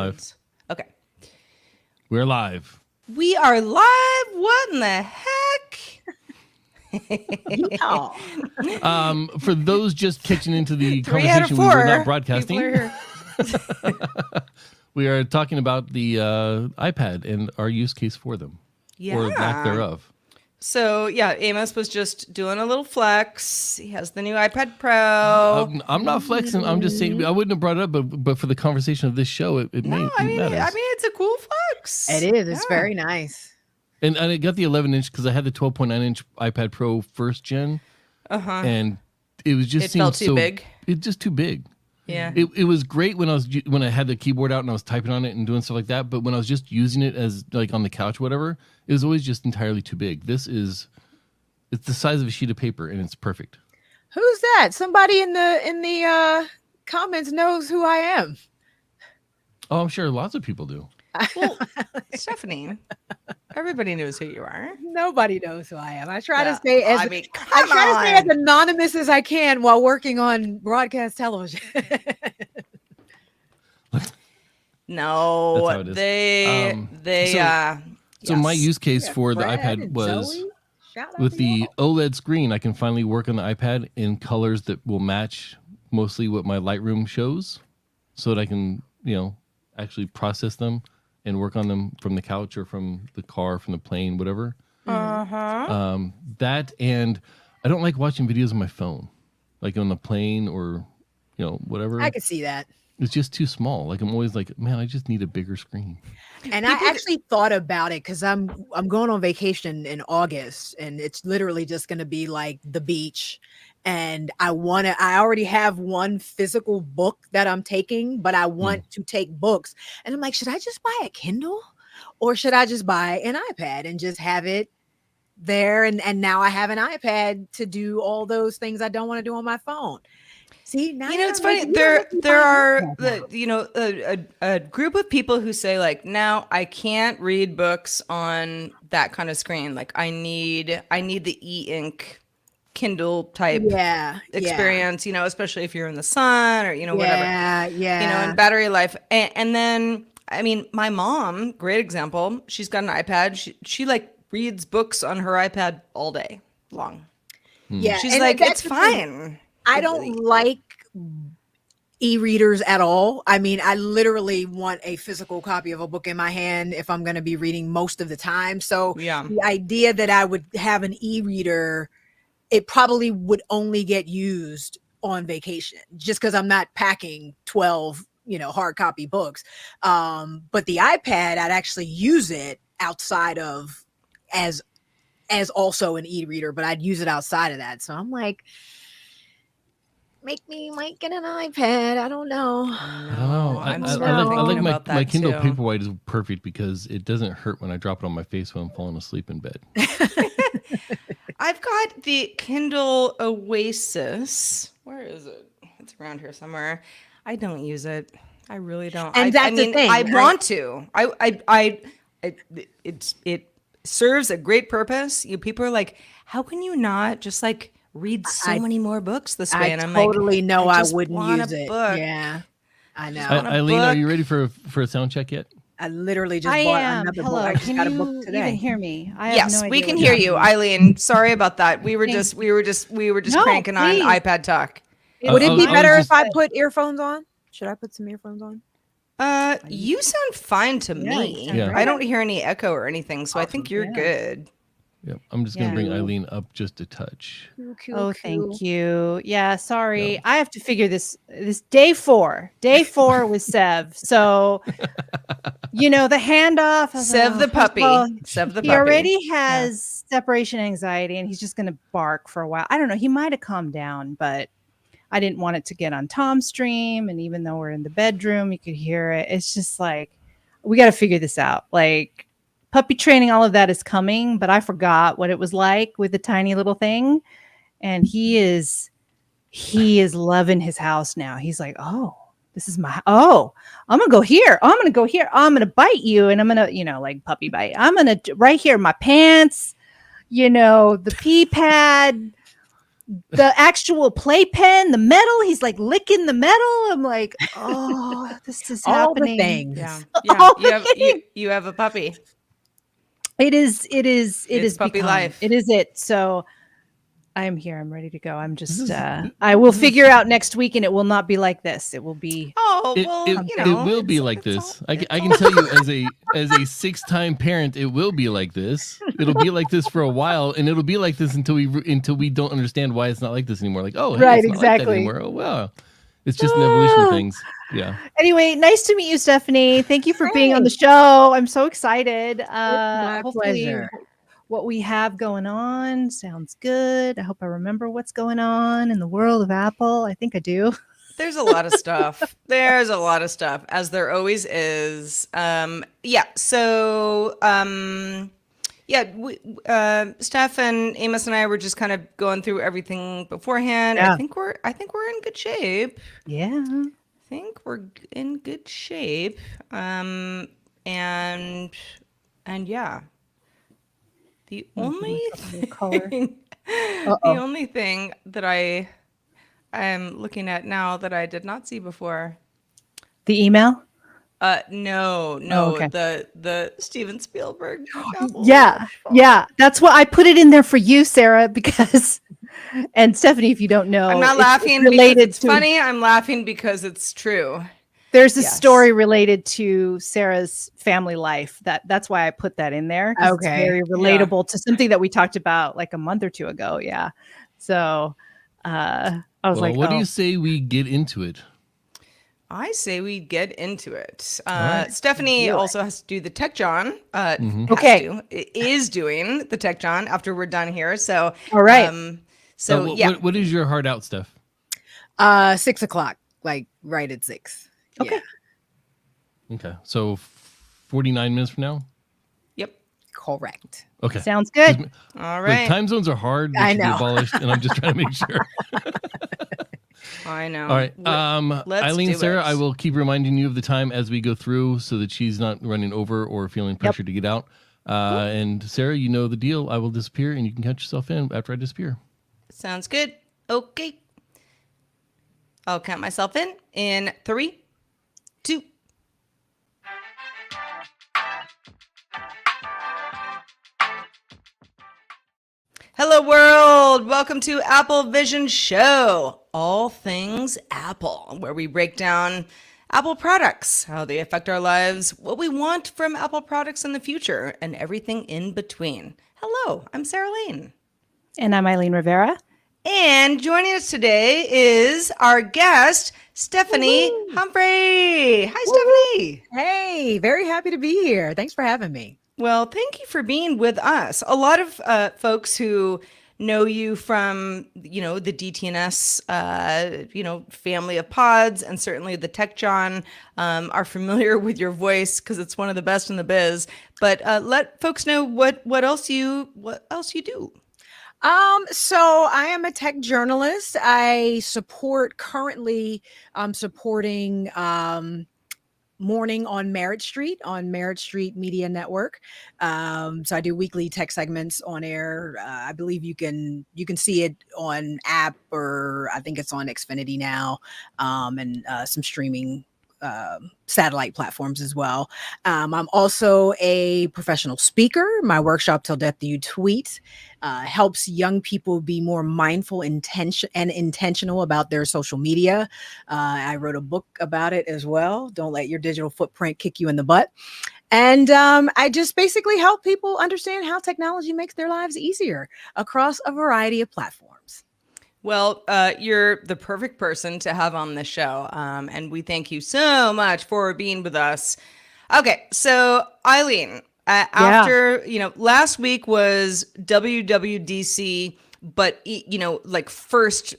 live. Okay. We're live. We are live. What in the heck? For those just catching into the 3 out of conversation, we 4 were not broadcasting. people are here. We are talking about the iPad and our use case for them, or lack thereof. So yeah, Amos was just doing a little flex. He has the new iPad Pro. I'm not flexing. I'm just saying I wouldn't have brought it up, but for the conversation of this show, it matters. I mean, it's a cool flex. It is. It's very nice. And I got the 11-inch because I had the 12.9-inch iPad Pro first gen, and it was just felt too big. It's just too big. Yeah. It was great when I had the keyboard out and I was typing on it and doing stuff like that. But when I was just using it as like on the couch, whatever, it was always just entirely too big. It's the size of a sheet of paper and it's perfect. Who's that? Somebody in the comments knows who I am. Oh, I'm sure lots of people do. Well, Stephanie, everybody knows who you are. Nobody knows who I am. I try to stay as anonymous as I can while working on broadcast television. No, So my use case for the iPad was with the OLED screen. I can finally work on the iPad in colors that will match mostly what my Lightroom shows, so that I can actually process them and work on them from the couch or from the car, from the plane, whatever. That, and I don't like watching videos on my phone, like on the plane or whatever. I can see that. It's just too small. Like I'm always like, man, I just need a bigger screen. And I actually thought about it because I'm going on vacation in August, and it's literally just going to be like the beach. And I already have one physical book that I'm taking, but I want to take books. And I'm like, should I just buy a Kindle or should I just buy an iPad and just have it there? And now I have an iPad to do all those things I don't want to do on my phone. See, now it's funny. There are a group of people who say like, now I can't read books on that kind of screen. Like I need the e-ink Kindle type experience, especially if you're in the sun or whatever. And battery life. And then I mean, my mom, great example. She's got an iPad. She like reads books on her iPad all day long. Yeah, she's like, it's fine. I don't like e-readers at all. I mean, I literally want a physical copy of a book in my hand if I'm going to be reading most of the time. So the idea that I would have an e-reader, it probably would only get used on vacation just because I'm not packing 12, hard copy books. But the iPad, I'd actually use it outside of as also an e-reader, but I'd use it outside of that. So I'm like, make me might get an iPad. I don't know. I like my Kindle Paperwhite is perfect because it doesn't hurt when I drop it on my face when I'm falling asleep in bed. I've got the Kindle Oasis. Where is it? It's around here somewhere. I don't use it. I really don't. And that's the thing. I want to. It serves a great purpose. People are like, how can you not just like read so many more books this way? And I'm totally like, know I wouldn't use it. Book. Yeah, I know. Eileen, are you ready for a sound check yet? I literally just bought another book. I just got a book today. Can you even hear me? Yes, we can hear you, Eileen. Sorry about that. We were just cranking on iPad talk. Would it be better if I put earphones on? Should I put some earphones on? You sound fine to me. Yeah. I don't hear any echo or anything, so I think you're good. Yep. I'm just going to bring Eileen up just a touch. Cool. Thank you. Yeah, sorry. Yeah. I have to figure this day 4 with Sev. So, the handoff. Sev the puppy. He already has separation anxiety and he's just going to bark for a while. I don't know. He might have calmed down, but I didn't want it to get on Tom's stream. And even though we're in the bedroom, you could hear it. It's just like, we got to figure this out. Like, puppy training, all of that is coming, but I forgot what it was like with the tiny little thing. And he is loving his house now. He's like, oh, this is I'm going to go here. I'm going to go here. I'm going to bite you. And I'm going to, like puppy bite. I'm going to right here, my pants, the pee pad. the actual playpen, the metal. He's like licking the metal. I'm like, oh, this is all happening. the things. Yeah. You have a puppy. It is puppy life. It is it. So I am here. I'm ready to go. I'm just I will figure out next week, and it will not be like this. It will be it will be like this. I can tell you as a 6-time parent, it will be like this. It'll be like this for a while, and it'll be like this until we don't understand why it's not like this anymore. Like, oh, hey, right, it's not exactly. like that anymore. Oh, wow. It's just an evolution of things. Yeah. Anyway, nice to meet you, Stephanie. Thank you for being on the show. I'm so excited. My pleasure. What we have going on sounds good. I hope I remember what's going on in the world of Apple. I think I do. There's a lot of stuff. There's a lot of stuff, as there always is. Steph and Amos and I were just kind of going through everything beforehand. Yeah. I think we're in good shape. Yeah. I think we're in good shape. And yeah. The only thing that I am looking at now that I did not see before. The email? No. Oh, okay. The Steven Spielberg. Yeah. That's what I put it in there for you, Sarah, because and Stephanie, if you don't know, I'm not laughing because it's funny. I'm laughing because it's true. There's a story related to Sarah's family life. That's why I put that in there. Okay. It's very relatable to something that we talked about like a month or two ago. Yeah. So I was like, what do you say we get into it? I say we get into it. Right. Stephanie also has to do the Tech John. Is doing the Tech John after we're done here. So, all right. What is your hard out, Steph? 6 o'clock, like right at 6. Okay. Yeah. Okay. So 49 minutes from now? Yep. Correct. Okay. Sounds good. All right. Look, time zones are hard. They should be abolished, and I'm just trying to make sure. I know. All right. Let's Eileen, do Sarah, it. I will keep reminding you of the time as we go through so that she's not running over or feeling pressure to get out. And Sarah, you know the deal. I will disappear, and you can catch yourself in after I disappear. Sounds good. Okay. I'll count myself in 3, 2. Hello, world. Welcome to Apple Vision Show, all things Apple, where we break down Apple products, how they affect our lives, what we want from Apple products in the future, and everything in between. Hello, I'm Sarah Lane. And I'm Eileen Rivera. And joining us today is our guest, Stephanie Humphrey. Hi, Stephanie. Hey, very happy to be here. Thanks for having me. Well, thank you for being with us. A lot of folks who know you from, the DTNS, family of pods, and certainly the Tech John are familiar with your voice because it's one of the best in the biz. But let folks know what else you do. So I am a tech journalist. I currently supporting Morning on Merritt Street Media Network. So I do weekly tech segments on air. I believe you can see it on app, or I think it's on Xfinity now, and some streaming satellite platforms as well. I'm also a professional speaker. My workshop, Till Death Do You Tweet, helps young people be more mindful, intentional about their social media. I wrote a book about it as well. Don't let your digital footprint kick you in the butt. And I just basically help people understand how technology makes their lives easier across a variety of platforms. Well, you're the perfect person to have on this show. And we thank you so much for being with us. Okay, so Eileen, after, last week was WWDC, but, first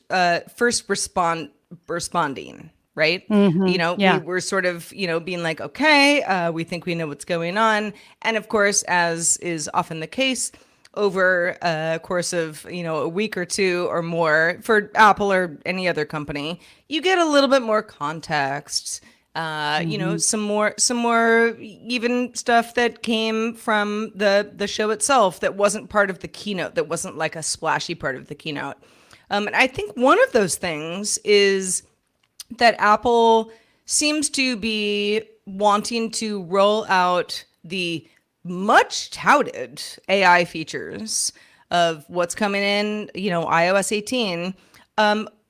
responding, right? Mm-hmm. We were sort of, being like, okay, we think we know what's going on. And of course, as is often the case, over a course of, a week or two or more for Apple or any other company, you get a little bit more context, some more even stuff that came from the show itself that wasn't part of the keynote, that wasn't like a splashy part of the keynote. And I think one of those things is that Apple seems to be wanting to roll out the much touted AI features of what's coming in, iOS 18,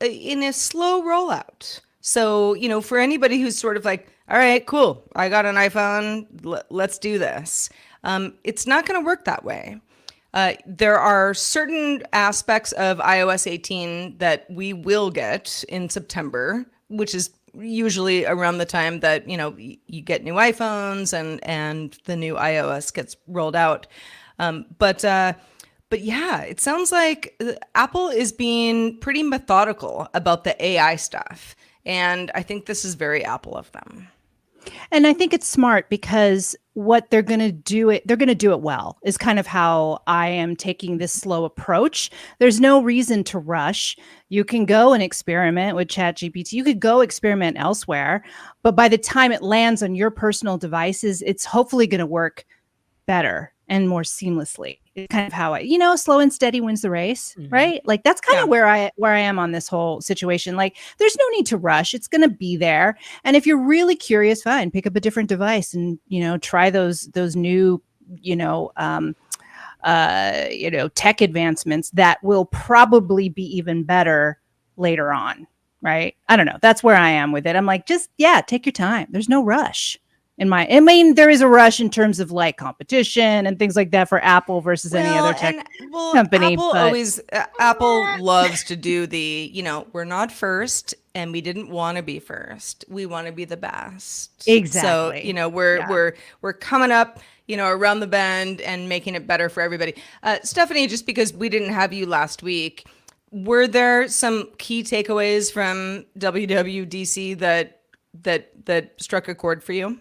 in a slow rollout. So, for anybody who's sort of like, all right, cool, I got an iPhone, let's do this. It's not going to work that way. There are certain aspects of iOS 18 that we will get in September, which is usually around the time that, you get new iPhones and the new iOS gets rolled out. But yeah, it sounds like Apple is being pretty methodical about the AI stuff. And I think this is very Apple of them. And I think it's smart because what they're going to do they're going to do it well is kind of how I am taking this slow approach. There's no reason to rush. You can go and experiment with ChatGPT. You could go experiment elsewhere, but by the time it lands on your personal devices, it's hopefully going to work better and more seamlessly. It's kind of how slow and steady wins the race, right? Like that's kind of where I am on this whole situation. Like there's no need to rush. It's going to be there. And if you're really curious, fine, pick up a different device and, try those new, tech advancements that will probably be even better later on. Right. I don't know. That's where I am with it. I'm like, take your time. There's no rush. There is a rush in terms of like competition and things like that for Apple versus any other tech company. Apple loves to do the, we're not first and we didn't want to be first. We want to be the best. Exactly. So, we're coming up, around the bend and making it better for everybody. Stephanie, just because we didn't have you last week, were there some key takeaways from WWDC that struck a chord for you?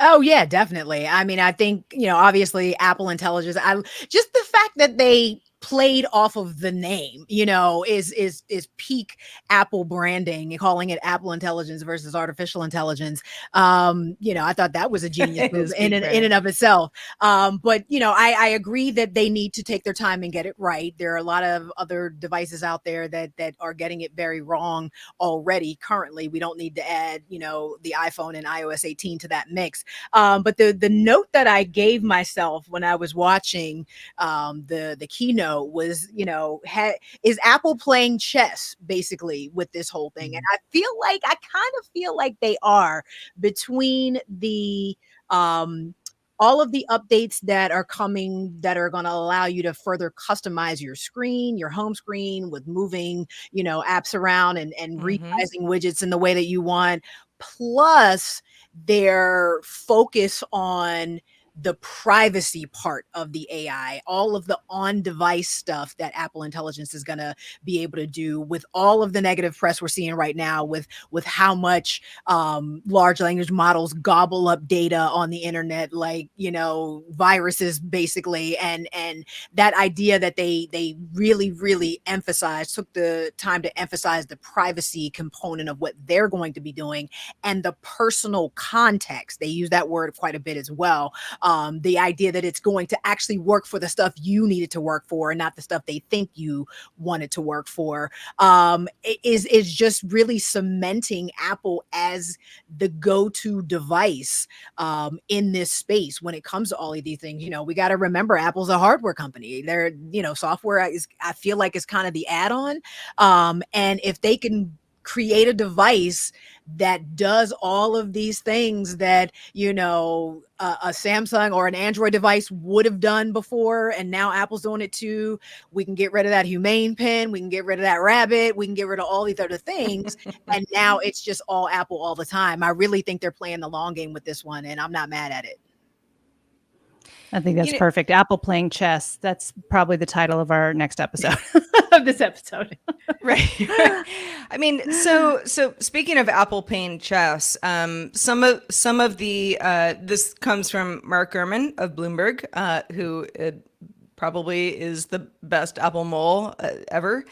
Oh yeah, definitely. I mean, I think, obviously Apple Intelligence, just the fact that they played off of the name, is peak Apple branding, calling it Apple Intelligence versus artificial intelligence. I thought that was a genius move in and of itself. But I agree that they need to take their time and get it right. There are a lot of other devices out there that are getting it very wrong already. Currently, we don't need to add, the iPhone and iOS 18 to that mix. But the note that I gave myself when I was watching the keynote was, is Apple playing chess basically with this whole thing? And I kind of feel like they are, between the all of the updates that are coming that are going to allow you to further customize your screen, your home screen, with moving, apps around and resizing widgets in the way that you want, plus their focus on the privacy part of the AI, all of the on-device stuff that Apple Intelligence is going to be able to do, with all of the negative press we're seeing right now with how much large language models gobble up data on the internet, like, viruses basically. And that idea that they really, really took the time to emphasize the privacy component of what they're going to be doing and the personal context. They use that word quite a bit as well. The idea that it's going to actually work for the stuff you need it to work for and not the stuff they think you want it to work for, is just really cementing Apple as the go-to device in this space when it comes to all of these things. We got to remember Apple's a hardware company. They're, software I feel like is kind of the add-on. And if they can create a device that does all of these things that, a Samsung or an Android device would have done before, and now Apple's doing it too. We can get rid of that humane pin. We can get rid of that rabbit. We can get rid of all these other things. And now it's just all Apple all the time. I really think they're playing the long game with this one, and I'm not mad at it. I think that's perfect. Apple playing chess. That's probably the title of our next episode of this episode. Right. I mean, so speaking of Apple playing chess, some of the this comes from Mark Gurman of Bloomberg, who probably is the best Apple mole ever.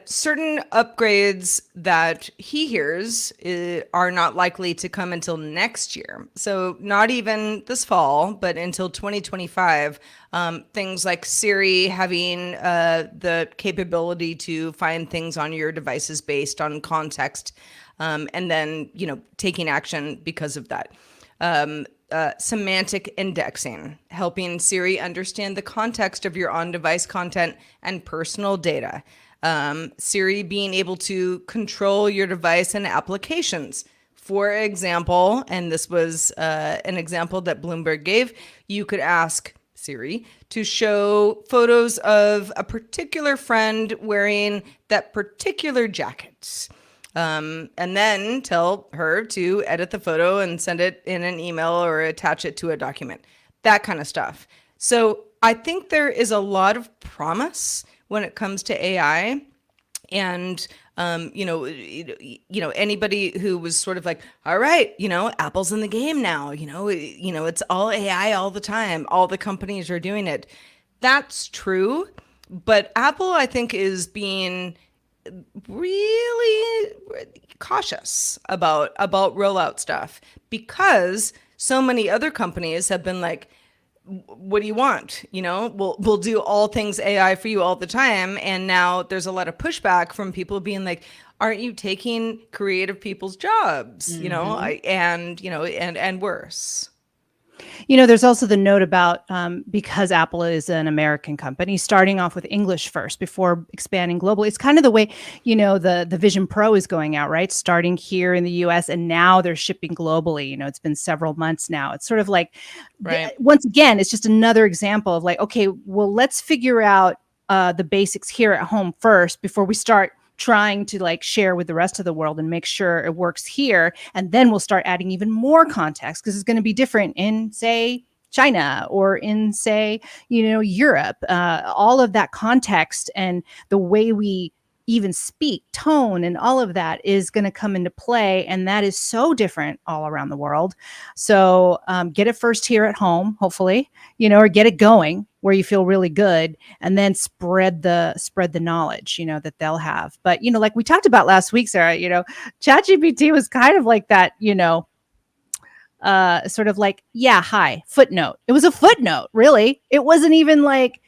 certain upgrades that he hears are not likely to come until next year. So not even this fall, but until 2025. Things like Siri having the capability to find things on your devices based on context, and then, taking action because of that. Semantic indexing, helping Siri understand the context of your on-device content and personal data. Siri being able to control your device and applications. For example, and this was an example that Bloomberg gave, you could ask Siri to show photos of a particular friend wearing that particular jacket. And then tell her to edit the photo and send it in an email or attach it to a document, that kind of stuff. So I think there is a lot of promise when it comes to AI. And, anybody who was sort of like, all right, Apple's in the game now, it's all AI all the time. All the companies are doing it. That's true. But Apple, I think, is being really cautious about rollout stuff, because so many other companies have been like, what do you want? We'll do all things AI for you all the time. And now there's a lot of pushback from people being like, aren't you taking creative people's jobs? And worse. There's also the note about because Apple is an American company, starting off with English first before expanding globally. It's kind of the way, the Vision Pro is going out, right? Starting here in the US, and now they're shipping globally. It's been several months now. It's sort of like, right. Once again, it's just another example of like, okay, well, let's figure out the basics here at home first before we start trying to like share with the rest of the world and make sure it works here. And then we'll start adding even more context, because it's going to be different in, say, China or in, say, Europe. All of that context and the way we even speak, tone, and all of that is going to come into play. And that is so different all around the world. So get it first here at home, hopefully, or get it going where you feel really good, and then spread the knowledge, that they'll have. But, like we talked about last week, Sarah, ChatGPT was kind of like that, sort of like, yeah, hi, footnote. It was a footnote, really. It wasn't even like,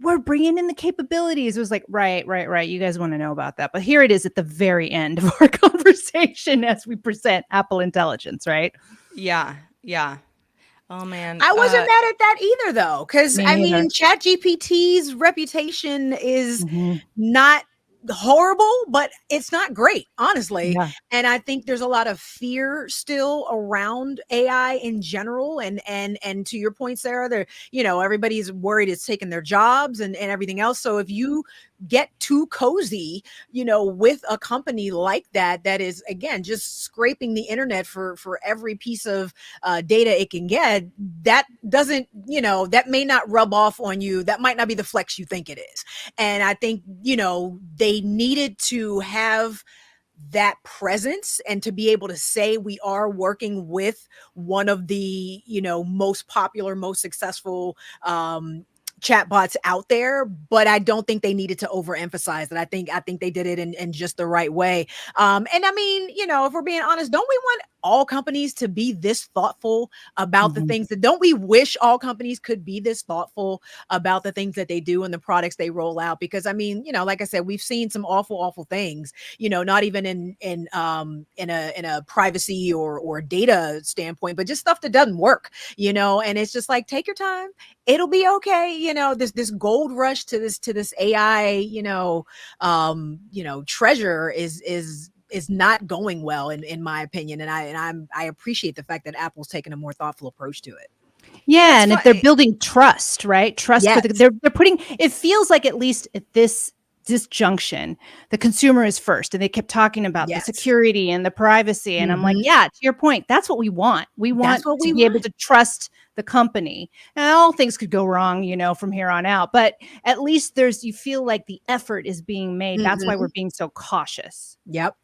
we're bringing in the capabilities. It was like, right. You guys want to know about that. But here it is at the very end of our conversation as we present Apple Intelligence, right? Yeah. Oh, man. I wasn't mad at that either, though, because ChatGPT's reputation is not horrible, but it's not great, honestly. Yeah. And I think there's a lot of fear still around AI in general. And to your point, Sarah, there, everybody's worried it's taking their jobs and everything else. So if you get too cozy, with a company like that is, again, just scraping the internet for every piece of data it can get, that doesn't, that may not rub off on you. That might not be the flex you think it is. And I think, they needed to have that presence and to be able to say we are working with one of the, most popular, most successful chatbots out there, but I don't think they needed to overemphasize that. I think they did it in just the right way. And I mean, if we're being honest, don't we want all companies to be this thoughtful about the things don't we wish all companies could be this thoughtful about the things that they do and the products they roll out? Because I mean, like I said, we've seen some awful things, not even in a privacy or data standpoint, but just stuff that doesn't work, and it's just like, take your time. It'll be okay. This gold rush to this AI, treasure is not going well in my opinion. And I appreciate the fact that Apple's taken a more thoughtful approach to it. Yeah. And if they're building trust, right? Trust yes. they're putting, it feels like at least at this disjunction, the consumer is first, and they kept talking about the security and the privacy. And I'm like, yeah, to your point, that's what we want. We want to be able to trust the company. And all things could go wrong, from here on out, but at least you feel like the effort is being made. That's why we're being so cautious. Yep.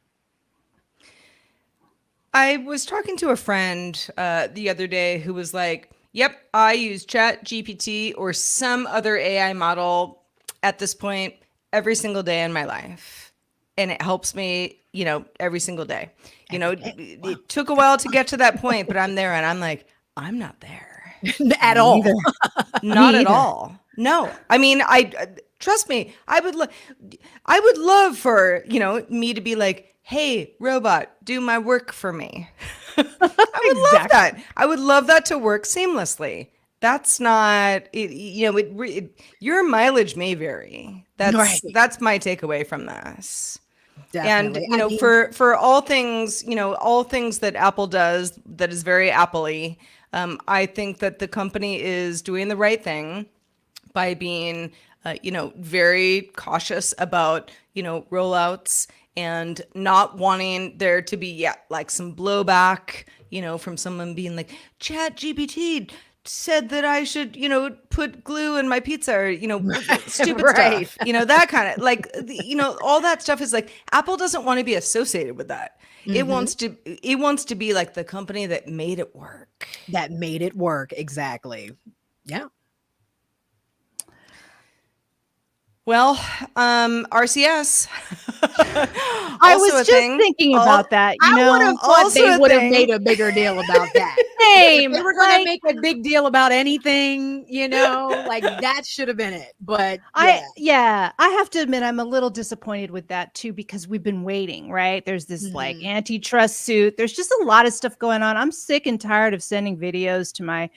I was talking to a friend the other day who was like, yep, I use ChatGPT or some other AI model at this point every single day in my life. And it helps me, every single day. It took a while to get to that point, but I'm there and I'm like, I'm not there. At all. Not at all. No. I mean, trust me, I would love for, me to be like, hey, robot, do my work for me. I would love that. I would love that to work seamlessly. That's not, your mileage may vary. That's my takeaway from this. Definitely. And, for all things, all things that Apple does that is very Apple-y, I think that the company is doing the right thing by being, very cautious about, rollouts and not wanting there to be like some blowback, from someone being like, ChatGPT said that I should, put glue in my pizza or, stupid stuff, that kind of like, all that stuff is like, Apple doesn't want to be associated with that. It wants to be like the company that made it work. Exactly. Yeah. Well, RCS. I was just thinking about that. I would have thought they would have made a bigger deal about that. Same. They were going to make a big deal about anything, like that should have been it. But I have to admit, I'm a little disappointed with that too, because we've been waiting, right? There's this like antitrust suit. There's just a lot of stuff going on. I'm sick and tired of sending videos to my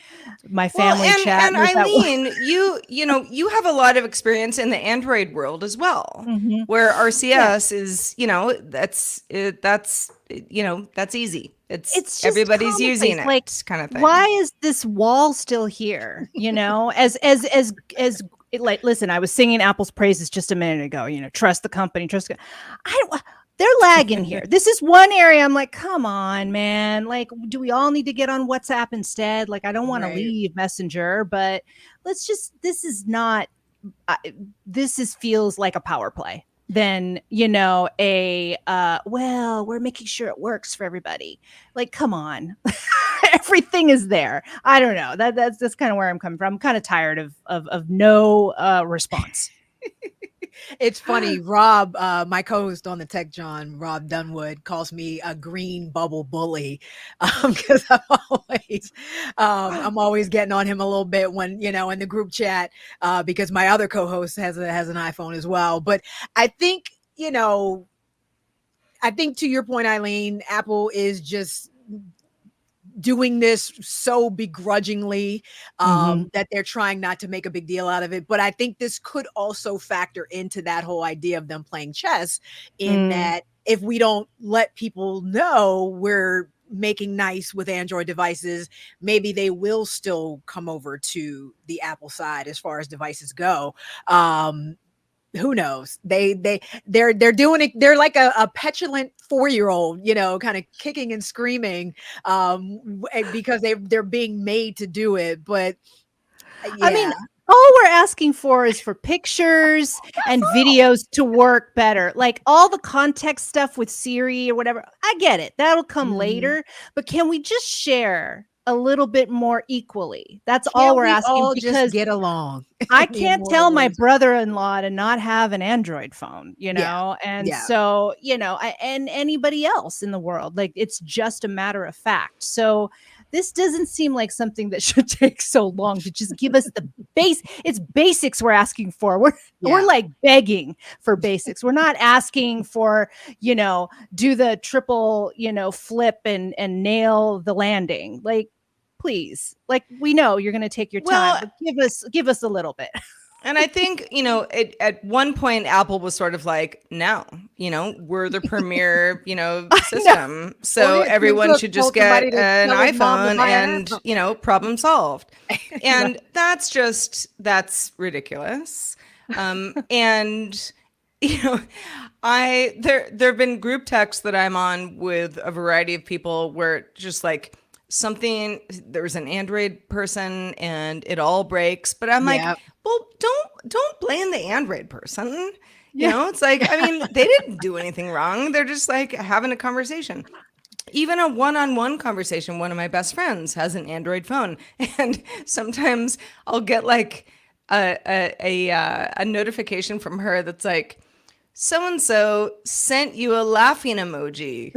family chat. And Eileen, you have a lot of experience in the Android world as well, where RCS is, that's easy. It's everybody's using it, like, kind of thing. Why is this wall still here? Listen, I was singing Apple's praises just a minute ago. Trust the company. They're lagging here. This is one area I'm like, come on, man. Like, do we all need to get on WhatsApp instead? Like, I don't want to leave Messenger, but this feels like a power play than, we're making sure it works for everybody. Like, come on. Everything is there. I don't know. That's kind of where I'm coming from. I'm kind of tired of no response. It's funny. Rob, my co-host on the Tech John, Rob Dunwood, calls me a green bubble bully because I'm always getting on him a little bit when in the group chat because my other co-host has an iPhone as well. But I think to your point, Eileen, Apple is just doing this so begrudgingly that they're trying not to make a big deal out of it. But I think this could also factor into that whole idea of them playing chess in that if we don't let people know we're making nice with Android devices, maybe they will still come over to the Apple side as far as devices go. Who knows? They're doing it. They're like a petulant 4-year-old, kind of kicking and screaming because they're being made to do it. But I mean, all we're asking for is for pictures and videos to work better. Like all the context stuff with Siri or whatever. I get it. That'll come later. But can we just share a little bit more equally? That's all we're asking, because just get along. I can't tell my brother-in-law to not have an Android phone, so, and anybody else in the world, like it's just a matter of fact. So this doesn't seem like something that should take so long to just give us the base. It's basics we're asking for. We're like begging for basics. We're not asking for, do the triple, flip and nail the landing. Like, please, like, we know you're going to take your time, but give us a little bit. And I think, at one point, Apple was sort of like, no, we're the premier, system. So everyone should just get an iPhone and, problem solved. And that's ridiculous. And, there have been group texts that I'm on with a variety of people where just like there's an Android person and it all breaks, but I'm like, well, don't blame the Android person. It's like, I mean, they didn't do anything wrong. They're just like having a conversation. Even a one-on-one conversation. One of my best friends has an Android phone, and sometimes I'll get like a notification from her that's like, so-and-so sent you a laughing emoji.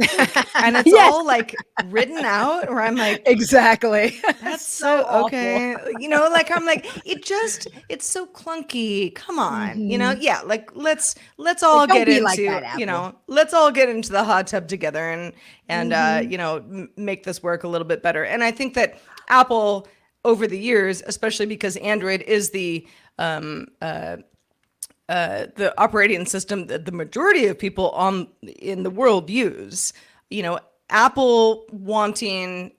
And it's all like written out where I'm like, exactly. That's so okay. You know, like I'm like, it's so clunky. Come on. You know, yeah, like let's all get into, like that, you know, let's all get into the hot tub together and you know, make this work a little bit better. And I think that Apple over the years, especially because Android is the operating system that the majority of people in the world use, you know, Apple wanting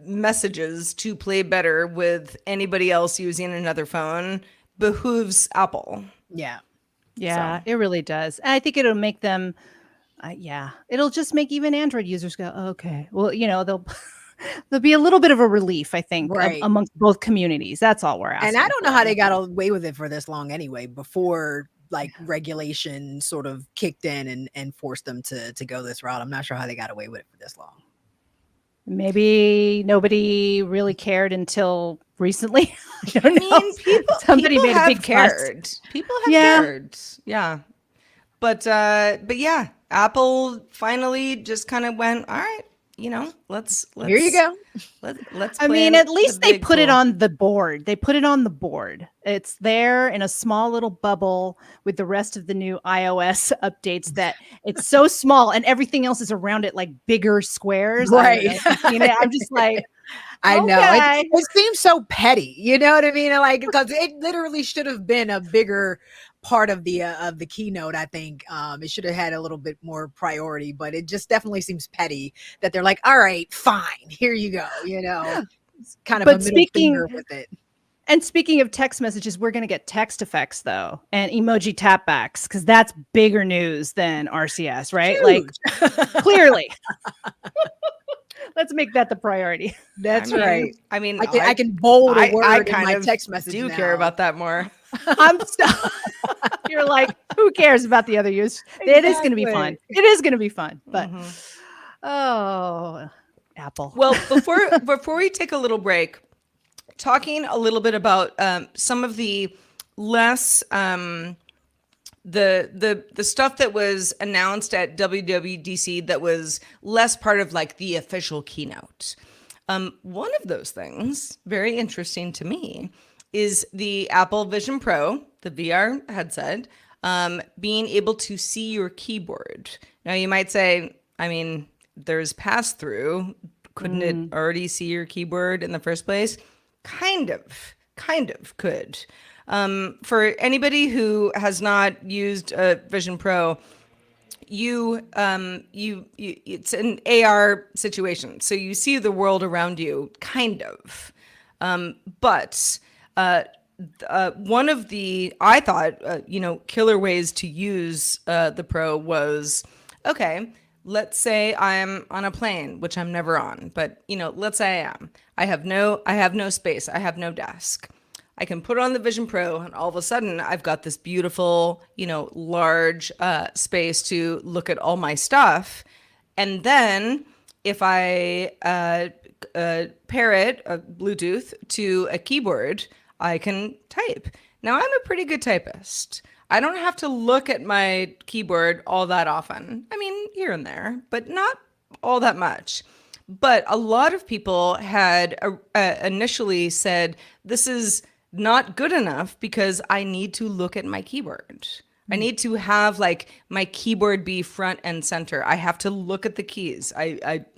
messages to play better with anybody else using another phone behooves Apple. Yeah. Yeah, it really does. And I think it'll make them, it'll just make even Android users go, okay, well, you know, there'll be a little bit of a relief, I think, amongst both communities. That's all we're asking. And I don't know how they got away with it for this long anyway, before like regulation sort of kicked in and forced them to go this route. I'm not sure how they got away with it for this long. Maybe nobody really cared until recently. I don't know. Somebody made a big fuss. People have cared. Yeah. But yeah, Apple finally just kind of went, all right, you know, let's here you go. Let's I mean, at least they put it on the board. They put it on the board. It's there in a small little bubble with the rest of the new iOS updates that it's so small and everything else is around it like bigger squares. Right. I'm just like, I know it seems so petty. You know what I mean? Like, because it literally should have been a bigger part of the keynote. I think it should have had a little bit more priority, but it just definitely seems petty that they're like, all right, fine, here you go. You know, it's kind of a middle finger with it. And speaking of text messages, we're going to get text effects though, and emoji tapbacks, because that's bigger news than RCS, right? Huge. Like clearly. Let's make that the priority. That's right. I mean, I can bold a word in my text message. Do care about that more. You're like, who cares about the other use? Exactly. It is going to be fun. It is going to be fun. But Apple. Well, before we take a little break, talking a little bit about some of the less the stuff that was announced at WWDC that was less part of like the official keynote. One of those things, very interesting to me, is the Apple Vision Pro, the VR headset, being able to see your keyboard. Now you might say, I mean, there's pass-through. Couldn't it already see your keyboard in the first place? Kind of could. For anybody who has not used a Vision Pro, it's an AR situation. So you see the world around you, kind of. But one of the, I thought, killer ways to use the Pro was, okay, let's say I'm on a plane, which I'm never on, but let's say I am. I have no space. I have no desk. I can put on the Vision Pro and all of a sudden I've got this beautiful, large space to look at all my stuff. And then if I pair it, Bluetooth, to a keyboard, I can type. Now, I'm a pretty good typist. I don't have to look at my keyboard all that often. I mean, here and there, but not all that much. But a lot of people had initially said, this is not good enough because I need to look at my keyboard. I need to have like my keyboard be front and center. I have to look at the keys. It's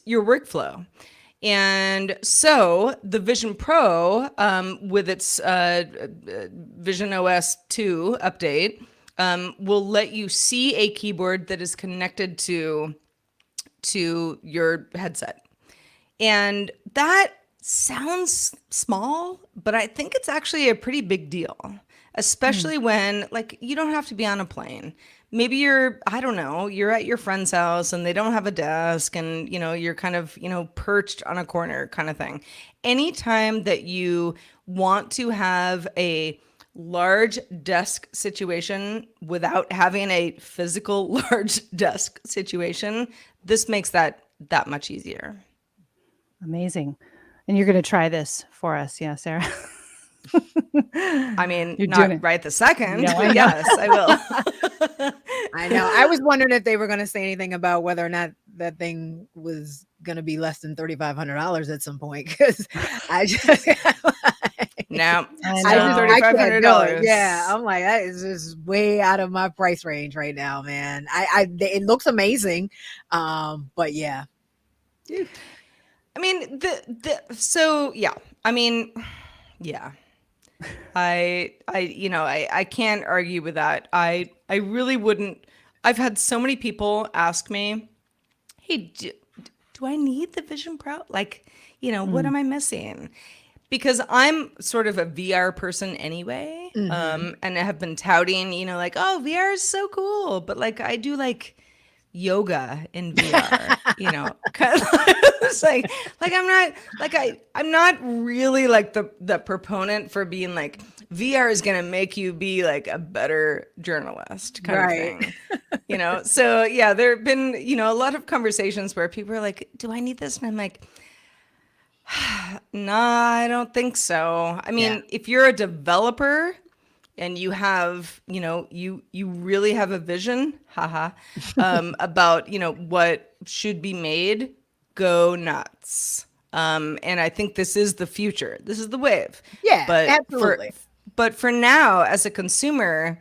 your workflow. And so the Vision Pro, with its Vision OS 2 update, will let you see a keyboard that is connected to your headset. And that sounds small, but I think it's actually a pretty big deal, especially when you don't have to be on a plane. Maybe you're at your friend's house and they don't have a desk and, you're kind of, perched on a corner kind of thing. Anytime that you want to have a large desk situation without having a physical large desk situation, this makes that much easier. Amazing. And you're going to try this for us. Yeah, Sarah. I mean, You're not right the second, but yes, I will. I know. I was wondering if they were going to say anything about whether or not that thing was going to be less than $3,500 at some point, because I just no, $3,500. Yeah, I'm like, that is just way out of my price range right now, man. It looks amazing, but yeah. I mean, so yeah. I mean, yeah. I can't argue with that. I really wouldn't. I've had so many people ask me, "Hey, do I need the Vision Pro? Like, what am I missing?" Because I'm sort of a VR person anyway, and I have been touting, like, oh, VR is so cool, but like I do like yoga in VR, cause it's like I'm not really like the proponent for being like VR is gonna make you be like a better journalist kind of thing, So yeah, there have been a lot of conversations where people are like, "Do I need this?" And I'm like, nah, I don't think so. I mean, if you're a developer and you have, you really have a vision, about, what should be made, go nuts. And I think this is the future. This is the wave. Yeah, but absolutely. But for now, as a consumer,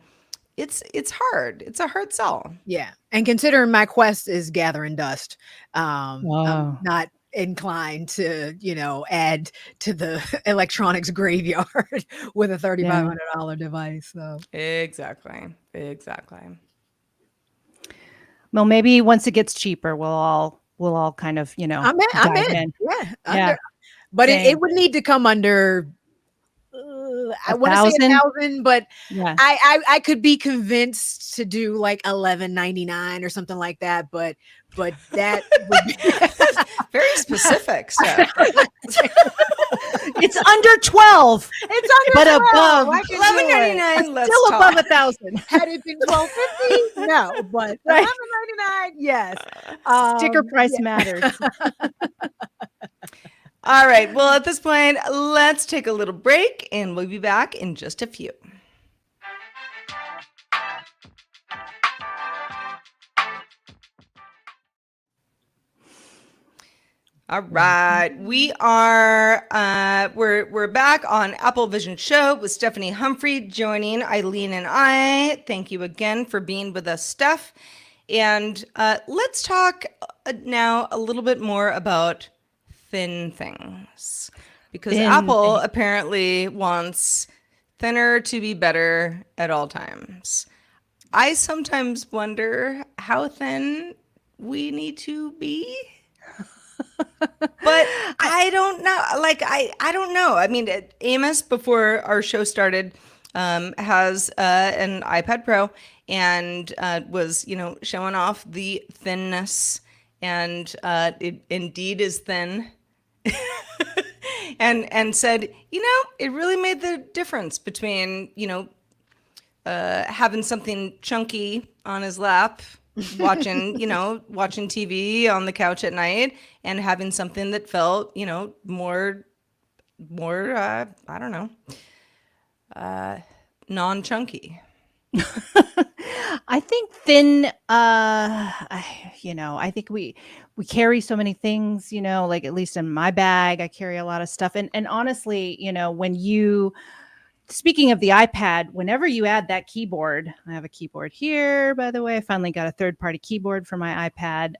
it's hard. It's a hard sell. Yeah. And considering my Quest is gathering dust, I'm not inclined to, add to the electronics graveyard with a $3,500 device. So Exactly. Well, maybe once it gets cheaper, we'll all kind of, I'm in. Yeah. But it would need to come under I want to say 1,000, but I could be convinced to do like $11.99 or something like that. But that would be very specific. So. It's under 12. It's under 12. Above $11.99. Still above 1,000. Had it been $12.50, no, but $11.99, yes. Sticker price matters. All right. Well, at this point, let's take a little break and we'll be back in just a few. All right. We are we're back on Apple Vision Show with Stephanie Humphrey joining Eileen and I. Thank you again for being with us, Steph. And let's talk now a little bit more about thin things, because Apple apparently wants thinner to be better at all times. I sometimes wonder how thin we need to be, but I don't know. Like, I don't know. I mean, Amos, before our show started, has an iPad Pro and was, showing off the thinness, and it indeed is thin. and said, it really made the difference between, having something chunky on his lap, watching TV on the couch at night, and having something that felt, more, I don't know, non-chunky. I think thin, I think we carry so many things, like at least in my bag, I carry a lot of stuff. And honestly, speaking of the iPad, whenever you add that keyboard, I have a keyboard here, by the way, I finally got a third-party keyboard for my iPad.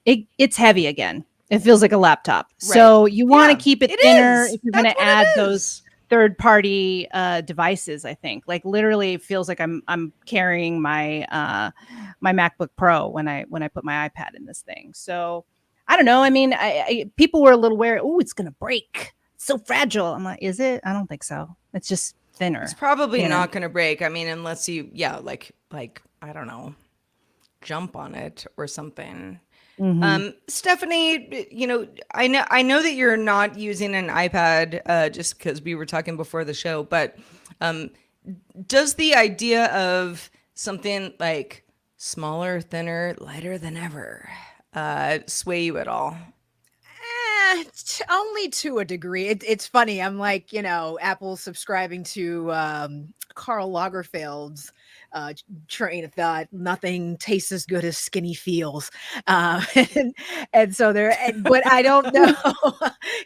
It's heavy again. It feels like a laptop. Right. So you want to keep it thinner if you're going to add those third-party devices. I think, like, literally feels like I'm carrying my my MacBook Pro when I put my iPad in this thing. So I don't know. I mean, people were a little wary. Oh, it's gonna break. It's so fragile. I'm like, is it? I don't think so. It's just thinner. It's probably not gonna break. I mean, unless you, like I don't know, jump on it or something. Mm-hmm. Stephanie, I know that you're not using an iPad just because we were talking before the show, but does the idea of something like smaller, thinner, lighter than ever sway you at all? Only to a degree. It's funny. I'm like, Apple subscribing to Karl Lagerfeld's train of thought. Nothing tastes as good as skinny feels. And so but I don't know.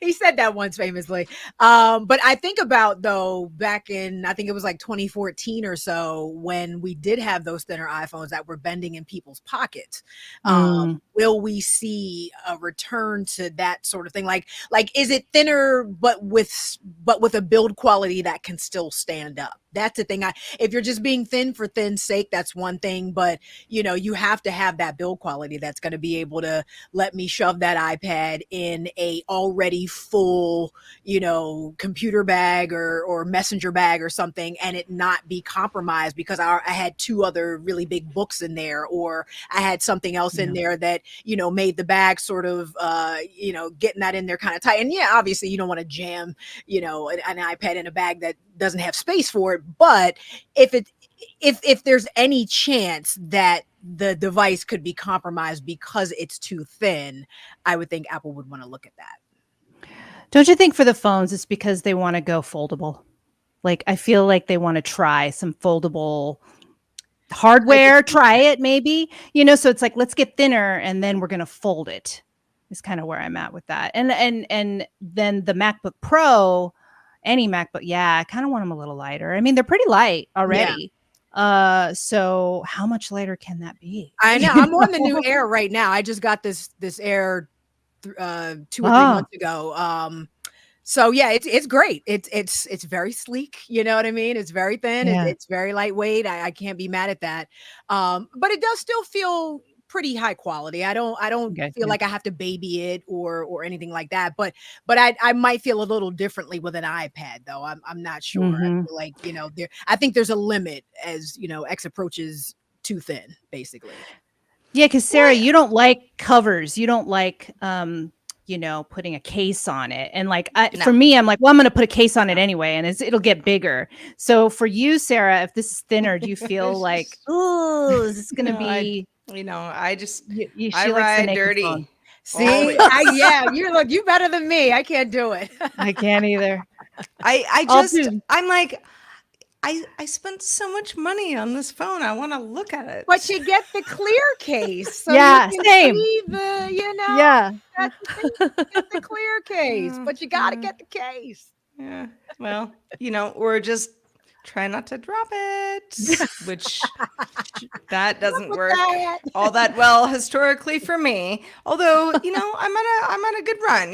He said that once famously. But I think about, though, back in, I think it was like 2014 or so, when we did have those thinner iPhones that were bending in people's pockets. Will we see a return to that sort of thing? Like is it thinner but with a build quality that can still stand up? That's the thing. If you're just being thin for thin's sake, that's one thing, but you have to have that build quality that's going to be able to let me shove that iPad in a already full computer bag or messenger bag or something, and it not be compromised because I had two other really big books in there, or I had something else in there that made the bag sort of getting that in there kind of tight. And yeah, obviously you don't want to jam an iPad in a bag that doesn't have space for it, but if there's any chance that the device could be compromised because it's too thin, I would think Apple would want to look at that. Don't you think for the phones it's because they want to go foldable? Like, I feel like they want to try some foldable hardware, try it maybe, so it's like, let's get thinner and then we're going to fold it, is kind of where I'm at with that. And then the MacBook Pro, any MacBook, I kind of want them a little lighter. I mean, they're pretty light already. Yeah. So how much lighter can that be? I know. I'm on the new Air right now. I just got this Air 2 or 3 months ago. So yeah, it's great. It's very sleek. You know what I mean? It's very thin. Yeah. It's very lightweight. I can't be mad at that. But it does still feel pretty high quality. I don't feel like I have to baby it or anything like that. But I might feel a little differently with an iPad, though. I'm not sure. I feel like I think there's a limit as X approaches too thin, basically. Yeah, because Sarah, you don't like covers. You don't like putting a case on it. And for me, I'm like, well, I'm going to put a case on it anyway, and it'll get bigger. So for you, Sarah, if this is thinner, do you feel like, oh, is this going to be? I just I ride dirty. See, you better than me. I can't do it. I can't either. I'm like, I spent so much money on this phone. I want to look at it. But you get the clear case. So yeah, you can same. See yeah. That's the thing. You get the clear case, but you got to get the case. Yeah. Well, we're just try not to drop it, which that doesn't work all that well historically for me. Although, I'm on a good run.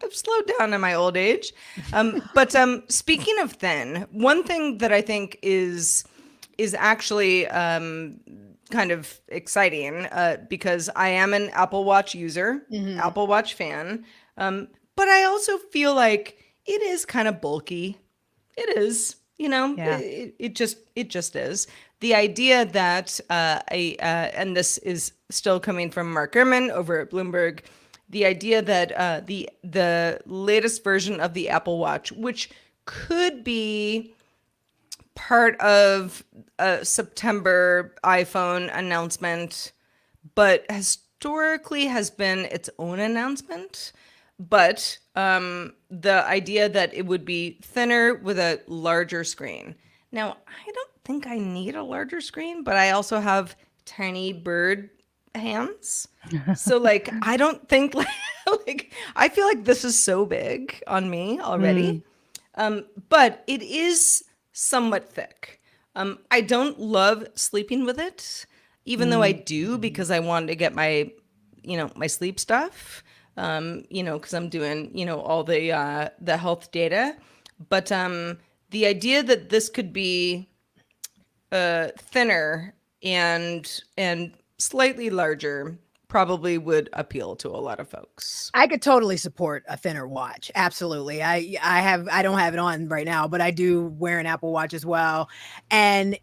I've slowed down in my old age. But speaking of thin, one thing that I think is actually kind of exciting because I am an Apple Watch user, Apple Watch fan. But I also feel like it is kind of bulky. It is. It just is. The idea that and this is still coming from Mark Gurman over at Bloomberg, the idea that the latest version of the Apple Watch, which could be part of a September iPhone announcement, but historically has been its own announcement. But the idea that it would be thinner with a larger screen. Now, I don't think I need a larger screen, but I also have tiny bird hands. So I don't think I feel like this is so big on me already. But it is somewhat thick. I don't love sleeping with it, even though I do because I wanted to get my sleep stuff. Because I'm doing, all the health data, but the idea that this could be thinner and slightly larger probably would appeal to a lot of folks. I could totally support a thinner watch. Absolutely. I don't have it on right now, but I do wear an Apple Watch as well, and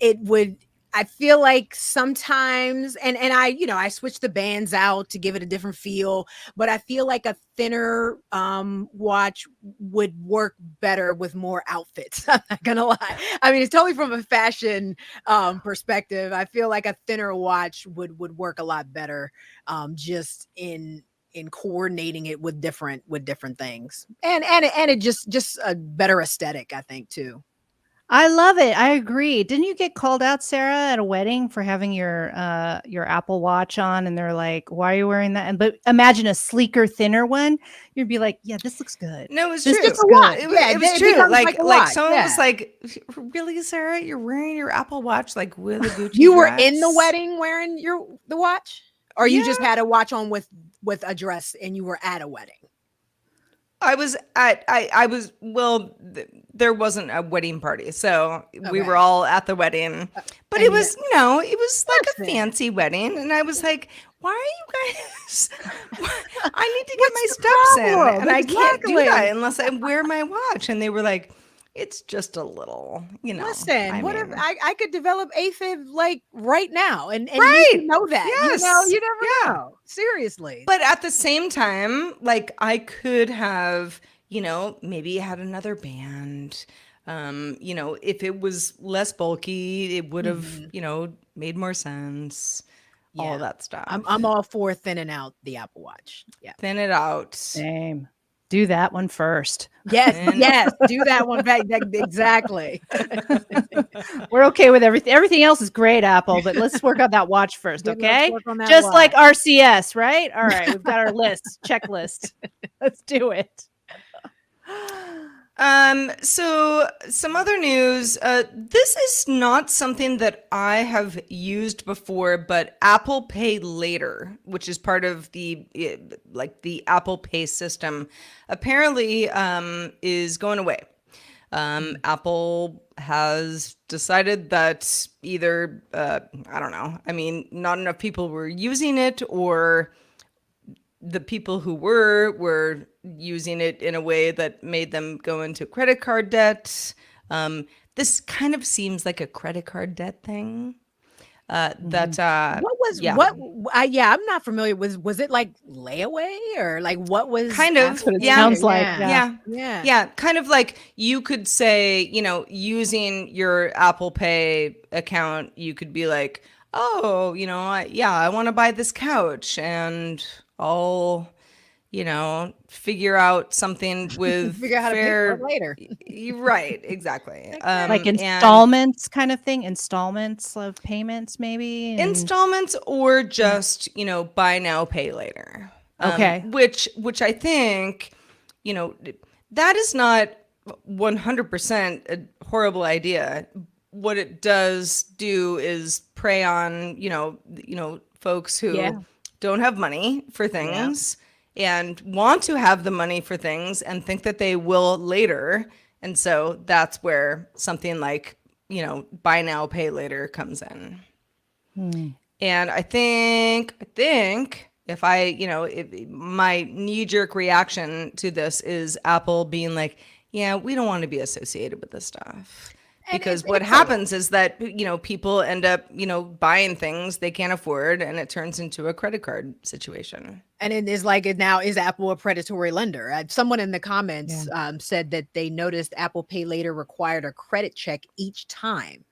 I feel like sometimes, and I switch the bands out to give it a different feel, but I feel like a thinner watch would work better with more outfits. I'm not gonna lie. I mean, it's totally from a fashion perspective. I feel like a thinner watch would work a lot better just in in coordinating it with different things, and it just a better aesthetic, I think, too. I love it. I agree. Didn't you get called out, Sarah, at a wedding for having your Apple Watch on? And they're like, "Why are you wearing that?" And but imagine a sleeker, thinner one. You'd be like, "Yeah, this looks good." No, it was this true. looks good. It was true. Like someone was like, "Really, Sarah? You're wearing your Apple Watch like with a Gucci You were dress?" in the wedding wearing the watch, or you just had a watch on with a dress, and you were at a wedding? I was at, well, there wasn't a wedding party. So we were all at the wedding, but it was, it was like a fancy wedding. And I was like, why are you guys, I need to get my steps in. And I can't do that unless I wear my watch. And they were like, it's just a little, Listen, if I could develop AFib like right now, and you know that, yes. You never know. Seriously. But at the same time, like I could have, maybe had another band. If it was less bulky, it would have, made more sense. Yeah. All that stuff. I'm all for thinning out the Apple Watch. Yeah, thin it out. Same. Do that one first. Yes, do that one back. Exactly. We're okay with everything. Everything else is great, Apple, but let's work on that watch first, okay? Just like RCS, right? All right, we've got our list, checklist. Let's do it. So some other news. This is not something that I have used before, but Apple Pay Later, which is part of the Apple Pay system, apparently is going away. Apple has decided that either I don't know. I mean, not enough people were using it, or the people who were using it in a way that made them go into credit card debt. This kind of seems like a credit card debt thing. I'm not familiar with. Was it like layaway, or like what was kind of? What it sounds like. Yeah. Kind of like you could say, using your Apple Pay account, you could be like, oh, I want to buy this couch, and I'll, figure out something with figure out how to pay for it later. Right, exactly. Like installments kind of thing, installments of payments, maybe. Installments, or just, buy now, pay later. Okay. Which I think, that is not 100% a horrible idea. What it does do is prey on, folks who don't have money for things and want to have the money for things and think that they will later. And so that's where something like, buy now, pay later comes in. And I think if my knee-jerk reaction to this is Apple being like, yeah, we don't want to be associated with this stuff. Because what happens is that, people end up, buying things they can't afford, and it turns into a credit card situation. And it is like, now is Apple a predatory lender? Someone in the comments said that they noticed Apple Pay Later required a credit check each time,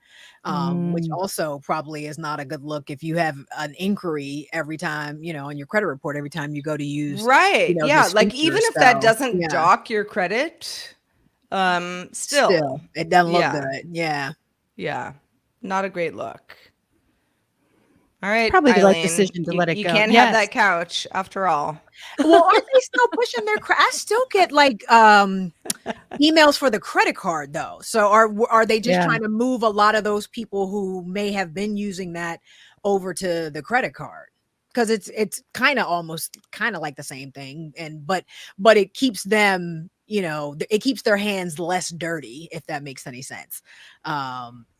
which also probably is not a good look if you have an inquiry every time, on your credit report, every time you go to use. Right. Like even if that doesn't dock your credit, still it doesn't look good. Yeah, not a great look. All right, probably the Eileen, right decision to let it go. You can't have that couch after all. Well, aren't they still pushing their I still get like emails for the credit card though. So are they just trying to move a lot of those people who may have been using that over to the credit card? Because it's kind of like the same thing, but it keeps them, it keeps their hands less dirty, if that makes any sense.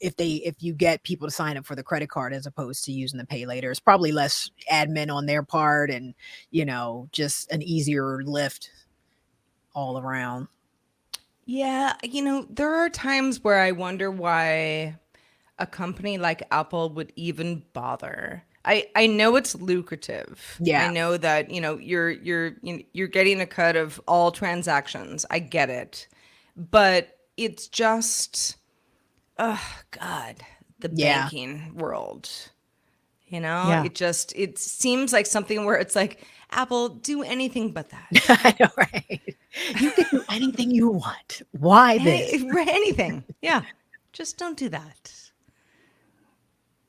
If you get people to sign up for the credit card as opposed to using the pay later, it's probably less admin on their part, and just an easier lift all around. Yeah, there are times where I wonder why a company like Apple would even bother. I know it's lucrative. Yeah. I know that, you're getting a cut of all transactions. I get it. But it's just, oh God, the banking world. You know, it seems like something where it's like, Apple, do anything but that. I know, right? You can do anything you want. Why this? Anything. Yeah. Just don't do that.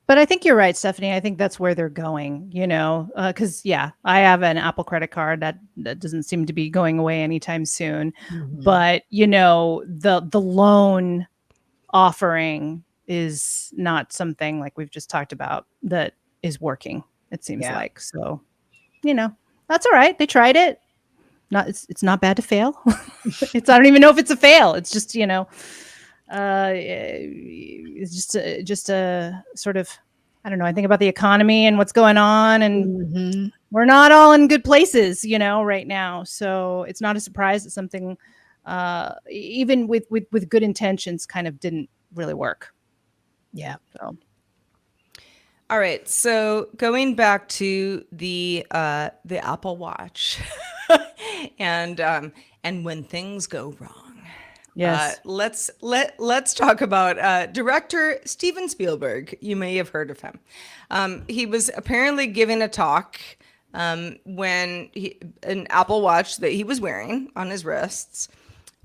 But I think you're right, Stephanie. I think that's where they're going, you know, because, I have an Apple credit card that doesn't seem to be going away anytime soon. Mm-hmm. But, you know, the loan offering is not something like we've just talked about that is working, it seems like. So, you know, that's all right. They tried it. It's not bad to fail. I don't even know if it's a fail. It's just, you know, it's just a sort of, I don't know. I think about the economy and what's going on, and we're not all in good places, you know, right now. So it's not a surprise that something, even with good intentions, kind of didn't really work. Yeah. So. All right. So going back to the Apple Watch, and when things go wrong. Yes. Let's talk about director Steven Spielberg. You may have heard of him. He was apparently giving a talk when an Apple Watch that he was wearing on his wrists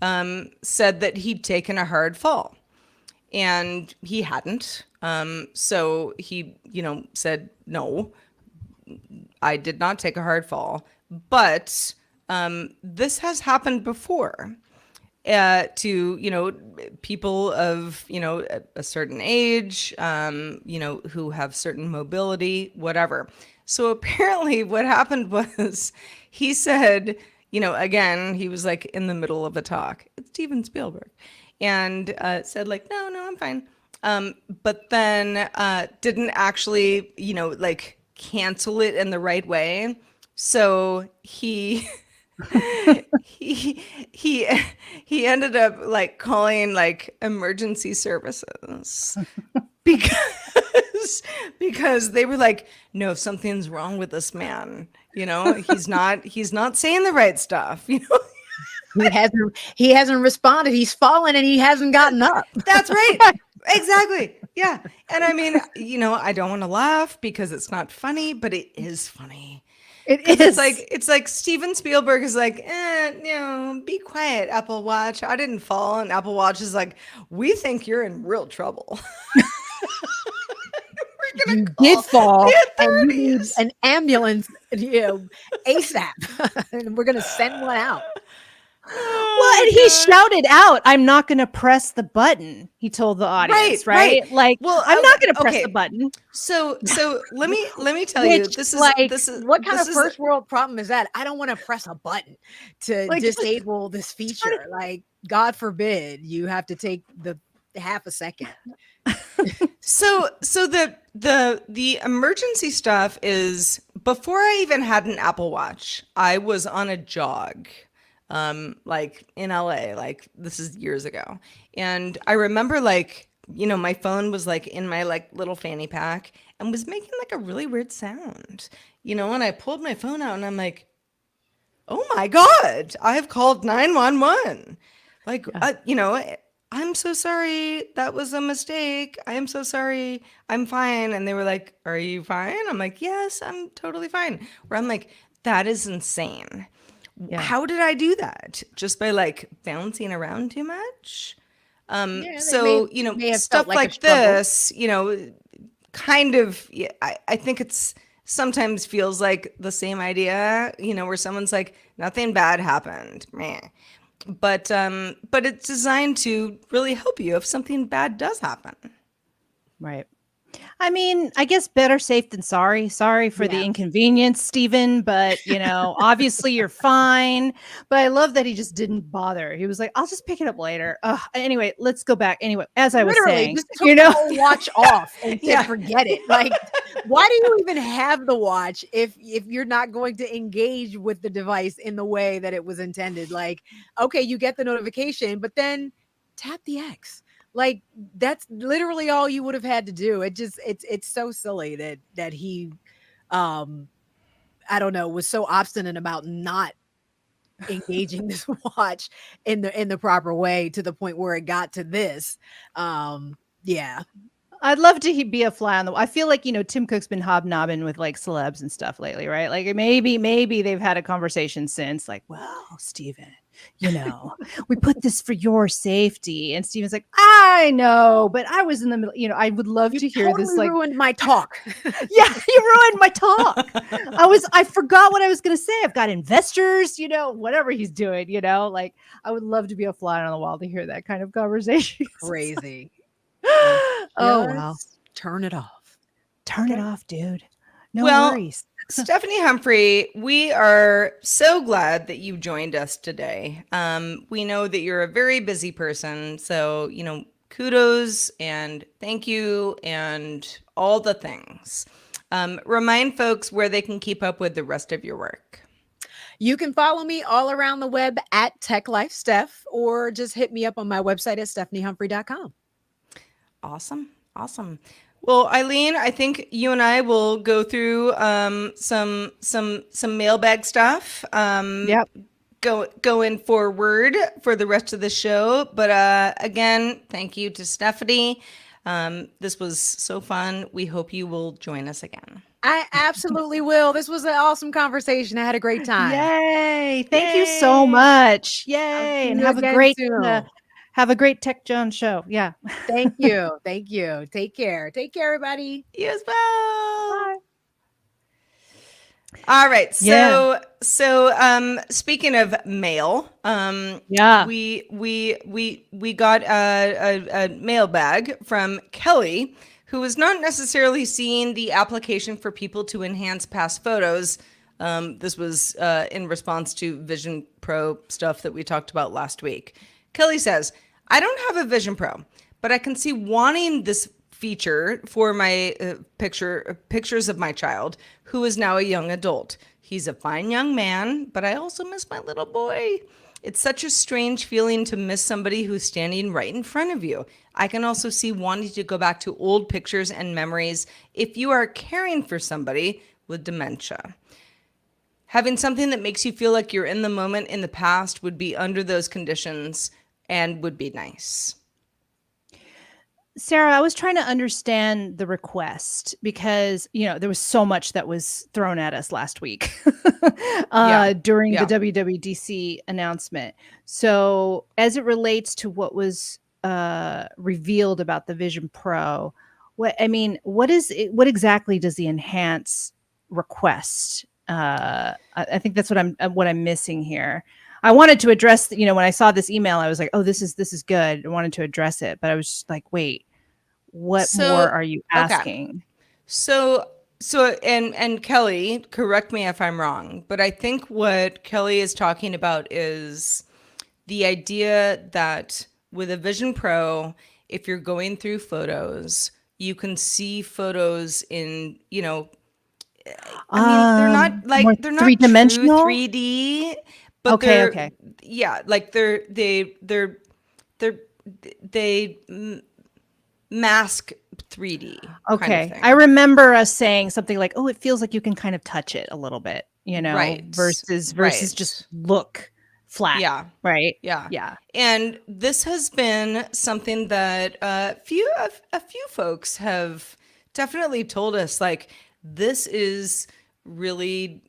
said that he'd taken a hard fall, and he hadn't. So he, you know, said, no, I did not take a hard fall, but this has happened before. To, you know, people of, you know, a certain age, you know, who have certain mobility, whatever. So apparently what happened was he said, you know, again, he was like in the middle of a talk. It's Steven Spielberg. And said like, no, I'm fine. But then didn't actually, you know, like cancel it in the right way. So he... he ended up like calling like emergency services because they were like, no, something's wrong with this man, you know, he's not saying the right stuff, you know. he hasn't responded, he's fallen and he hasn't gotten up. That's right. Exactly. Yeah. And I mean, you know, I don't want to laugh because it's not funny, but it is funny. It's like Steven Spielberg is like, you know, be quiet, Apple Watch. I didn't fall. And Apple Watch is like, we think you're in real trouble. You did fall and you need an ambulance, you know, ASAP. And we're going to send one out. Well, and he shouted out, I'm not going to press the button. He told the audience, right? Like, well, I'm not going to press the button. So let me tell you, this is what kind of first world problem is that? I don't want to press a button to disable this feature. Like, God forbid you have to take the half a second. So the emergency stuff is, before I even had an Apple Watch, I was on a jog. Like in LA, like this is years ago. And I remember like, you know, my phone was like in my like little fanny pack and was making like a really weird sound, you know, and I pulled my phone out and I'm like, oh my God, I've called 911. Like, you know, I'm so sorry. That was a mistake. I am so sorry. I'm fine. And they were like, are you fine? I'm like, yes, I'm totally fine. Where I'm like, that is insane. Yeah. How did I do that? Just by like bouncing around too much? So, you know, stuff like this, you know, kind of, I think it's sometimes feels like the same idea, you know, where someone's like, nothing bad happened, meh. But it's designed to really help you if something bad does happen. Right. I mean, I guess better safe than sorry. Sorry for the inconvenience, Steven, but, you know, obviously you're fine. But I love that he just didn't bother. He was like, I'll just pick it up later. Anyway, let's go back. Anyway, as I was saying, just took the whole watch off and said, forget it. Like, why do you even have the watch if you're not going to engage with the device in the way that it was intended? Like, okay, you get the notification, but then tap the X. Like, that's literally all you would have had to do. It's so silly that he, I don't know, was so obstinate about not engaging this watch in the proper way to the point where it got to this. Yeah. I'd love to be a fly on the wall. I feel like, Tim Cook's been hobnobbing with like celebs and stuff lately, right? Like maybe they've had a conversation since, like, well, Steven, we put this for your safety. And Steven's like, I know, but I was in the middle. I would love to hear totally this. Like, ruined my talk. Yeah, you ruined my talk. I forgot what I was going to say. I've got investors, whatever he's doing, like I would love to be a fly on the wall to hear that kind of conversation. Crazy. Oh, wow. Turn it off. Turn it off, dude. No worries. Stephanie Humphrey, we are so glad that you joined us today. We know that you're a very busy person. So, kudos and thank you and all the things. Remind folks where they can keep up with the rest of your work. You can follow me all around the web at TechLifeSteph, or just hit me up on my website at stephaniehumphrey.com. Awesome. Well, Eileen, I think you and I will go through some mailbag stuff. Yep. Going forward for the rest of the show. But again, thank you to Stephanie. This was so fun. We hope you will join us again. I absolutely will. This was an awesome conversation. I had a great time. Yay. Thank you so much. Yay. And have a great Tech Jones show. Yeah. Thank you. Take care. Take care, everybody. You as well. Bye. All right. So speaking of mail, we got a mailbag from Kelly, who was not necessarily seeing the application for people to enhance past photos. This was in response to Vision Pro stuff that we talked about last week. Kelly says, I don't have a Vision Pro, but I can see wanting this feature for my pictures of my child, who is now a young adult. He's a fine young man, but I also miss my little boy. It's such a strange feeling to miss somebody who's standing right in front of you. I can also see wanting to go back to old pictures and memories if you are caring for somebody with dementia. Having something that makes you feel like you're in the moment in the past would be under those conditions and would be nice. Sarah, I was trying to understand the request because, there was so much that was thrown at us last week during the WWDC announcement. So as it relates to what was revealed about the Vision Pro, what exactly does the enhance request? I think that's what I'm missing here. I wanted to address, when I saw this email, I was like, oh, this is good. I wanted to address it, but I was just like, wait, what more are you asking? Okay. So Kelly, correct me if I'm wrong, but I think what Kelly is talking about is the idea that with a Vision Pro, if you're going through photos, you can see photos in, they're not three-dimensional 3D. But okay. Yeah, like they mask 3D. Okay. Kind of thing. I remember us saying something like, "Oh, it feels like you can kind of touch it a little bit," right? Versus just look flat. Yeah. Right. Yeah. And this has been something that a few folks have definitely told us, like, this is really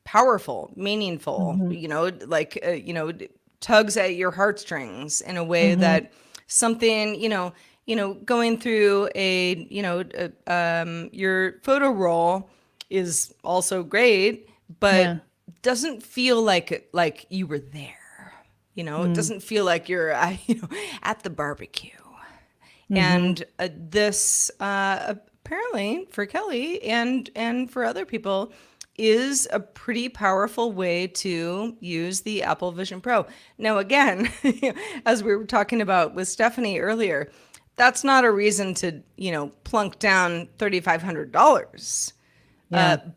powerful, meaningful, tugs at your heartstrings in a way that something, going through your photo roll is also great, but doesn't feel like you were there. It doesn't feel like you're, at the barbecue. And this apparently for Kelly and for other people is a pretty powerful way to use the Apple Vision Pro. Now, again, as we were talking about with Stephanie earlier, that's not a reason to, plunk down $3,500.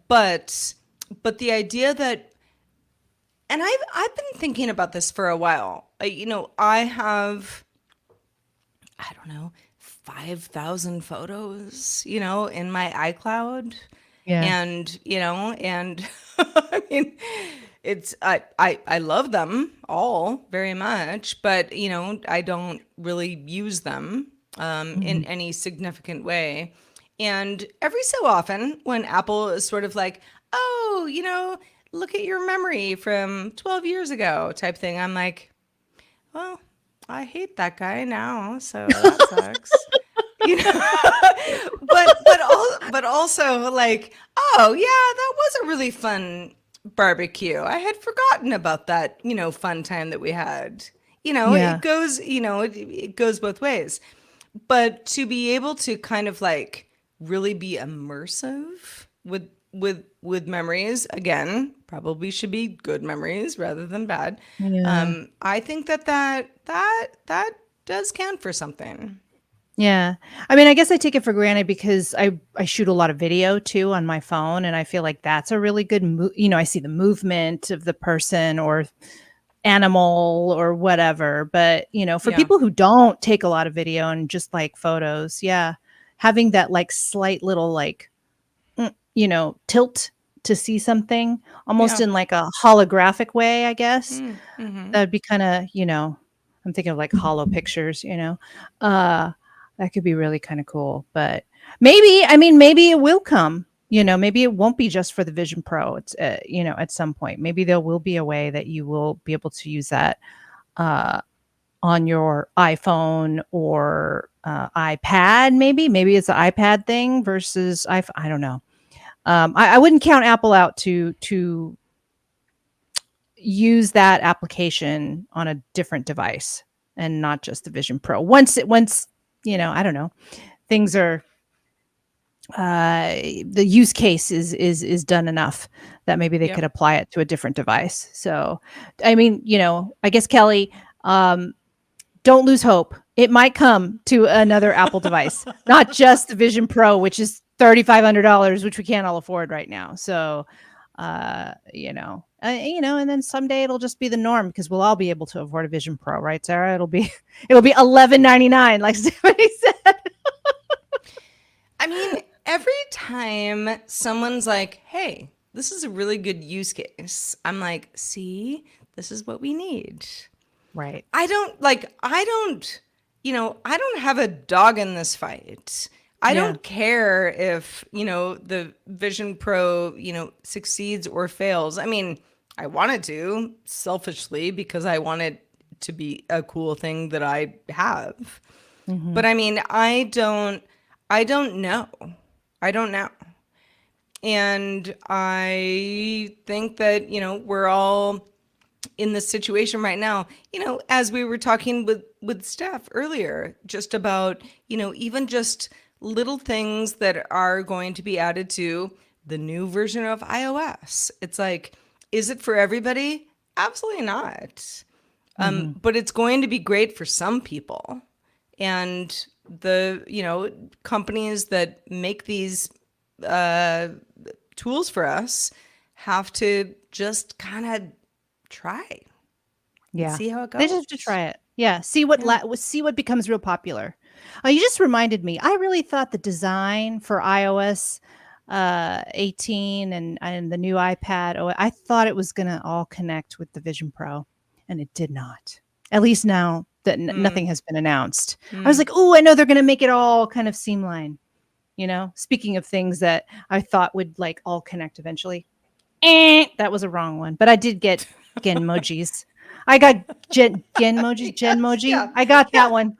But the idea that, and I've been thinking about this for a while. I have, 5,000 photos, in my iCloud. Yeah. And, I mean, I love them all very much, but, I don't really use them. in any significant way. And every so often, when Apple is sort of like, oh, look at your memory from 12 years ago type thing, I'm like, well, I hate that guy now, so that sucks. but also like, oh yeah, that was a really fun barbecue. I had forgotten about that, fun time that we had. It goes, it goes both ways. But to be able to kind of like really be immersive with memories, again, probably should be good memories rather than bad. I think that does count for something. Yeah. I mean, I guess I take it for granted because I shoot a lot of video too on my phone, and I feel like that's a really good I see the movement of the person or animal or whatever. But, for people who don't take a lot of video and just like photos, having that like slight little like, tilt to see something almost in like a holographic way, I guess. That'd be kind of, I'm thinking of like hollow pictures, that could be really kind of cool. But maybe it will come, maybe it won't be just for the Vision Pro. It's, at some point, maybe there will be a way that you will be able to use that on your iPhone or iPad. Maybe it's an iPad thing versus iPhone. I don't know. I wouldn't count Apple out to use that application on a different device and not just the Vision Pro. Once I don't know, things are the use case is done enough that maybe they could apply it to a different device. So, I mean, I guess Kelly, don't lose hope. It might come to another Apple device, not just the Vision Pro, which is $3,500, which we can't all afford right now. So, and then someday it'll just be the norm because we'll all be able to afford a Vision Pro, right, Sarah? It'll be $11.99, like somebody said. I mean, every time someone's like, "Hey, this is a really good use case," I'm like, "See, this is what we need." Right. I don't have a dog in this fight. I don't care if, the Vision Pro, succeeds or fails. I mean, I wanted to selfishly because I want it to be a cool thing that I have. But I mean, I don't know. I don't know. And I think that, we're all in this situation right now, as we were talking with Steph earlier, just about, even just little things that are going to be added to the new version of iOS. It's like, is it for everybody? Absolutely not. But it's going to be great for some people. And the, companies that make these tools for us have to just kind of try. Yeah. See how it goes. They just have to try it. Yeah. See what becomes real popular. You just reminded me. I really thought the design for iOS 18 and the new iPad, I thought it was going to all connect with the Vision Pro, and it did not. At least now that nothing has been announced. I was like, oh, I know they're going to make it all kind of seamline. Speaking of things that I thought would like all connect eventually. That was a wrong one, but I did get Genmojis. I got Genmoji. Yeah. I got that one.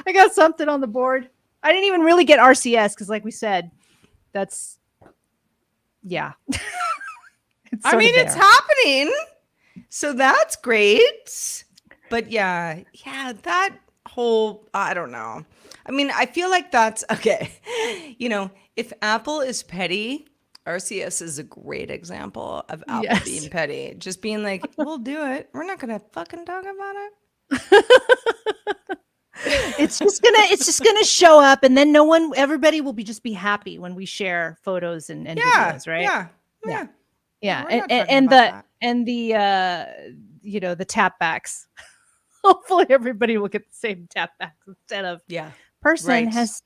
I got something on the board. I didn't even really get RCS because, like we said, that's it's happening, so that's great. But that whole, I don't know. I mean, I feel like that's okay. If Apple is petty, RCS is a great example of Apple being petty. Just being like, we'll do it. We're not gonna fucking talk about it. It's just gonna show up, and then everybody will be happy when we share photos and videos, right? Yeah. And the tap backs. Hopefully, everybody will get the same tap backs instead of person has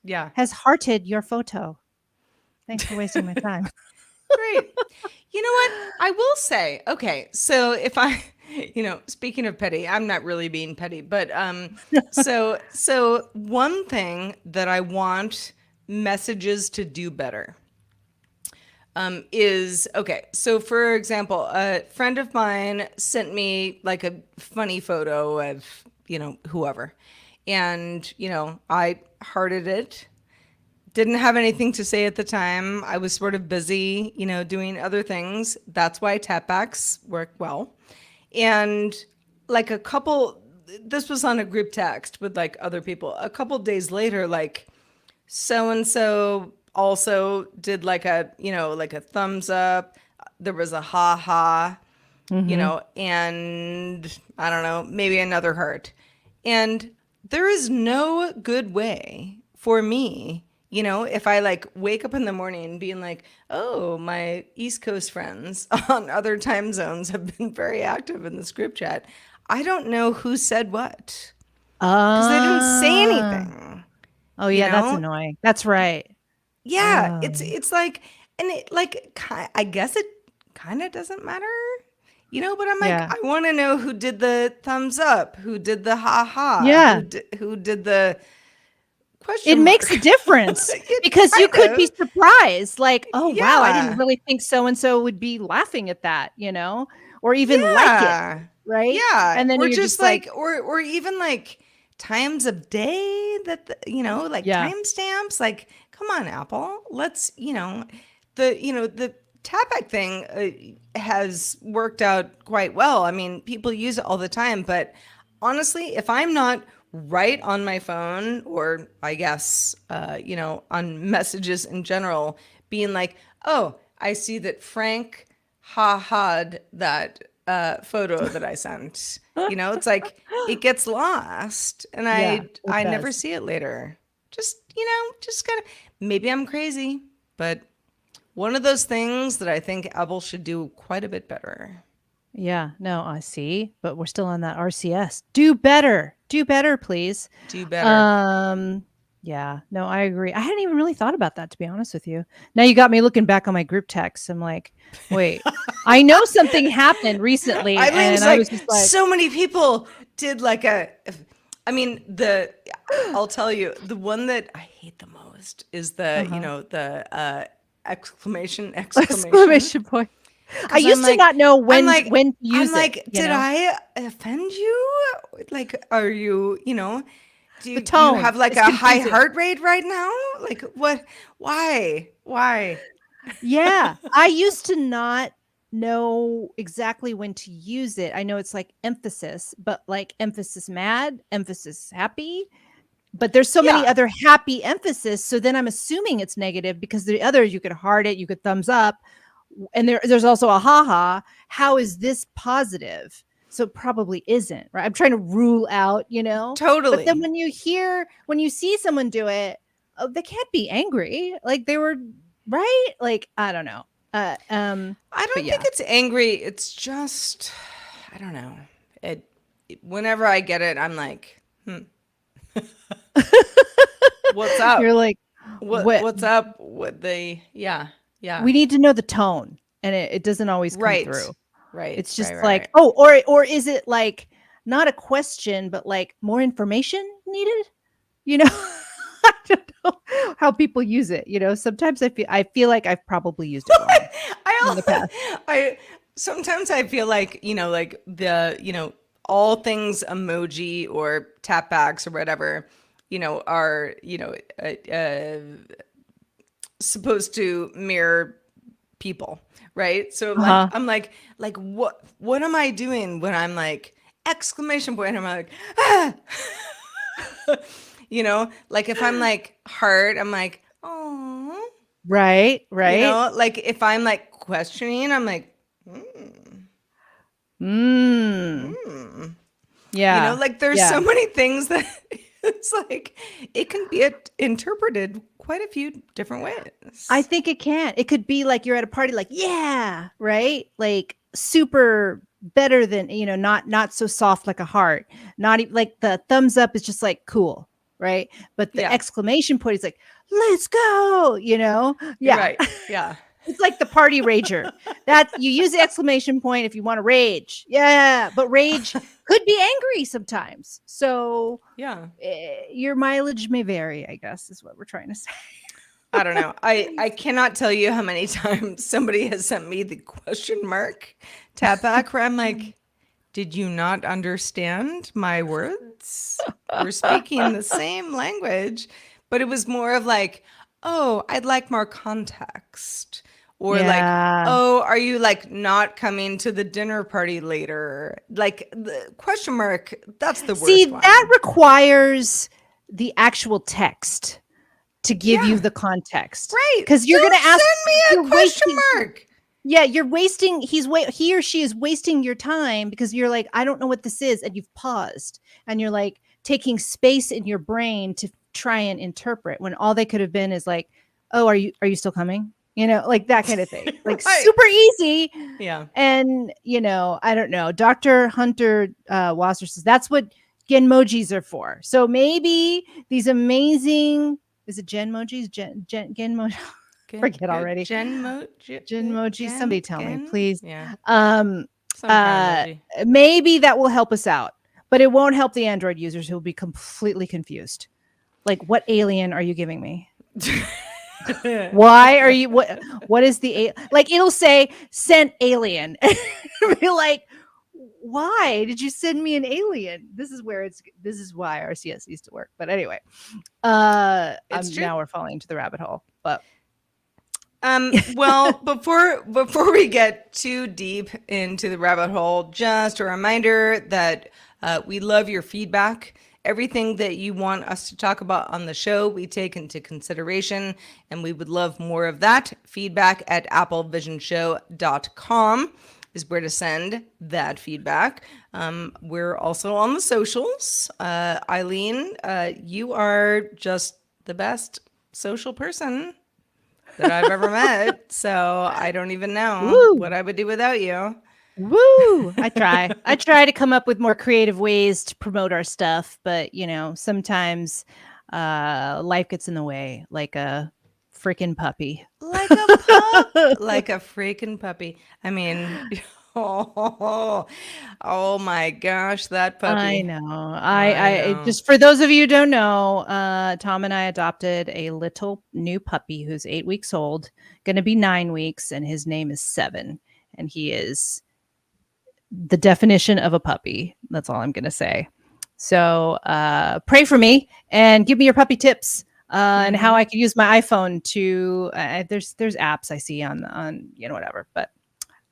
hearted your photo. Thanks for wasting my time. Great. You know what? I will say, okay, so if speaking of petty, I'm not really being petty, but so one thing that I want messages to do better is, okay, so for example, a friend of mine sent me like a funny photo of, whoever. And, I hearted it. Didn't have anything to say at the time. I was sort of busy, doing other things. That's why tapbacks work well. And like this was on a group text with like other people. A couple days later, like so-and-so also did like a thumbs up. There was a ha, and I don't know, maybe another heart. And there is no good way for me, if I like wake up in the morning being like, oh, my East Coast friends on other time zones have been very active in this group chat. I don't know who said what. Because they didn't say anything. Oh, yeah, that's annoying. That's right. Yeah, it's like, and it like, I guess it kind of doesn't matter, but I'm like, I want to know who did the thumbs up, who did the ha, who did the question It mark. makes a difference because you could be surprised, like, oh, wow, I didn't really think so-and-so would be laughing at that, or even like it, right? Yeah, and then or you're just like, or even like times of day that, timestamps, like, come on, Apple, let's, the tapback thing has worked out quite well. I mean, people use it all the time, but honestly, if I'm not right on my phone, or I guess, on messages in general, being like, oh, I see that Frank ha-ha'd that photo that I sent. It's like, it gets lost, and I never see it later. Just kind of, maybe I'm crazy, but one of those things that I think Apple should do quite a bit better. Yeah, no, I see, but we're still on that RCS. Do better, please. Do better. Yeah, no, I agree. I hadn't even really thought about that, to be honest with you. Now you got me looking back on my group texts. I'm like, wait, I know something happened recently. I was just like, so many people did like I'll tell you, the one that I hate the most is the exclamation point. I used to not know when to use it. Like, did I offend you? Like, are you, do you have like a high heart rate right now? Like, what? Why? Yeah, I used to not know exactly when to use it. I know it's like emphasis, but like emphasis mad, emphasis happy. But there's so many other happy emphasis. So then I'm assuming it's negative, because the others, you could heart it, you could thumbs up. And there's also a ha. How is this positive? So it probably isn't, right? I'm trying to rule out, Totally. But then when you see someone do it, they can't be angry. Like they were right. Like, I don't know. I don't think it's angry. It's just, I don't know. Whenever I get it, I'm like, what's up? You're like, what's up with the, yeah. We need to know the tone, and it doesn't always come through. Right. It's just like, oh, or is it like not a question, but like more information needed? I don't know how people use it. Sometimes I feel like I've probably used it wrong in the past. Sometimes I feel like, like the, all things emoji or tapbacks or whatever, are, supposed to mirror people, right? So like, I'm like what am I doing when I'm like exclamation point? I'm like, ah! Like if I'm like heart, I'm like, oh, right. Like if I'm like questioning, I'm like, yeah, like there's so many things that it's like it can be interpreted quite a few different ways. I think it can. It could be like you're at a party, like, yeah, right? Like super better than, not so soft like a heart. Not even like the thumbs up is just like cool, right? But the exclamation point is like, let's go, Yeah. Right. Yeah. It's like the party rager. That you use the exclamation point if you want to rage. Yeah, but rage could be angry sometimes. So yeah, your mileage may vary, I guess, is what we're trying to say. I don't know. I cannot tell you how many times somebody has sent me the question mark tap back where I'm like, did you not understand my words? We're speaking the same language, but it was more of like, oh, I'd like more context. Or like, oh, are you like not coming to the dinner party later? Like the question mark, that's the worst See, one. that requires the actual text to give you the context. Right. Because you're going to ask send me a question mark. Yeah, you're wasting, he or she is wasting your time because you're like, I don't know what this is. And you've paused and you're like taking space in your brain to try and interpret when all they could have been is like, oh, are you still coming? You know, like that kind of thing, like super easy. Yeah. And, you know, I don't know. Dr. Hunter Wasser says that's what Genmojis are for. So maybe these amazing, is it Genmojis? Genmojis? Forget already. Genmoji. Somebody tell me, please. Yeah. Maybe that will help us out, but it won't help the Android users who will be completely confused. Like, what alien are you giving me? Why are you? What is the like? It'll say sent alien. Be like, why did you send me an alien? This is why RCS used to work. But anyway, now we're falling into the rabbit hole. But well, before we get too deep into the rabbit hole, just a reminder that we love your feedback. Everything that you want us to talk about on the show, we take into consideration, and we would love more of that. Feedback at applevisionshow.com is where to send that feedback. We're also on the socials. Eileen, you are just the best social person that I've ever met. So I don't even know what I would do without you. Woo! I try to come up with more creative ways to promote our stuff, but you know, sometimes life gets in the way, like a freaking puppy. Like a freaking puppy. I mean, oh my gosh, that puppy. I know. I just, for those of you who don't know, Tom and I adopted a little new puppy who's 8 weeks old, going to be 9 weeks, and his name is Seven, and he is the definition of a puppy. That's all I'm going to say. So pray for me and give me your puppy tips and how I can use my iPhone to there's apps I see on you know, whatever, but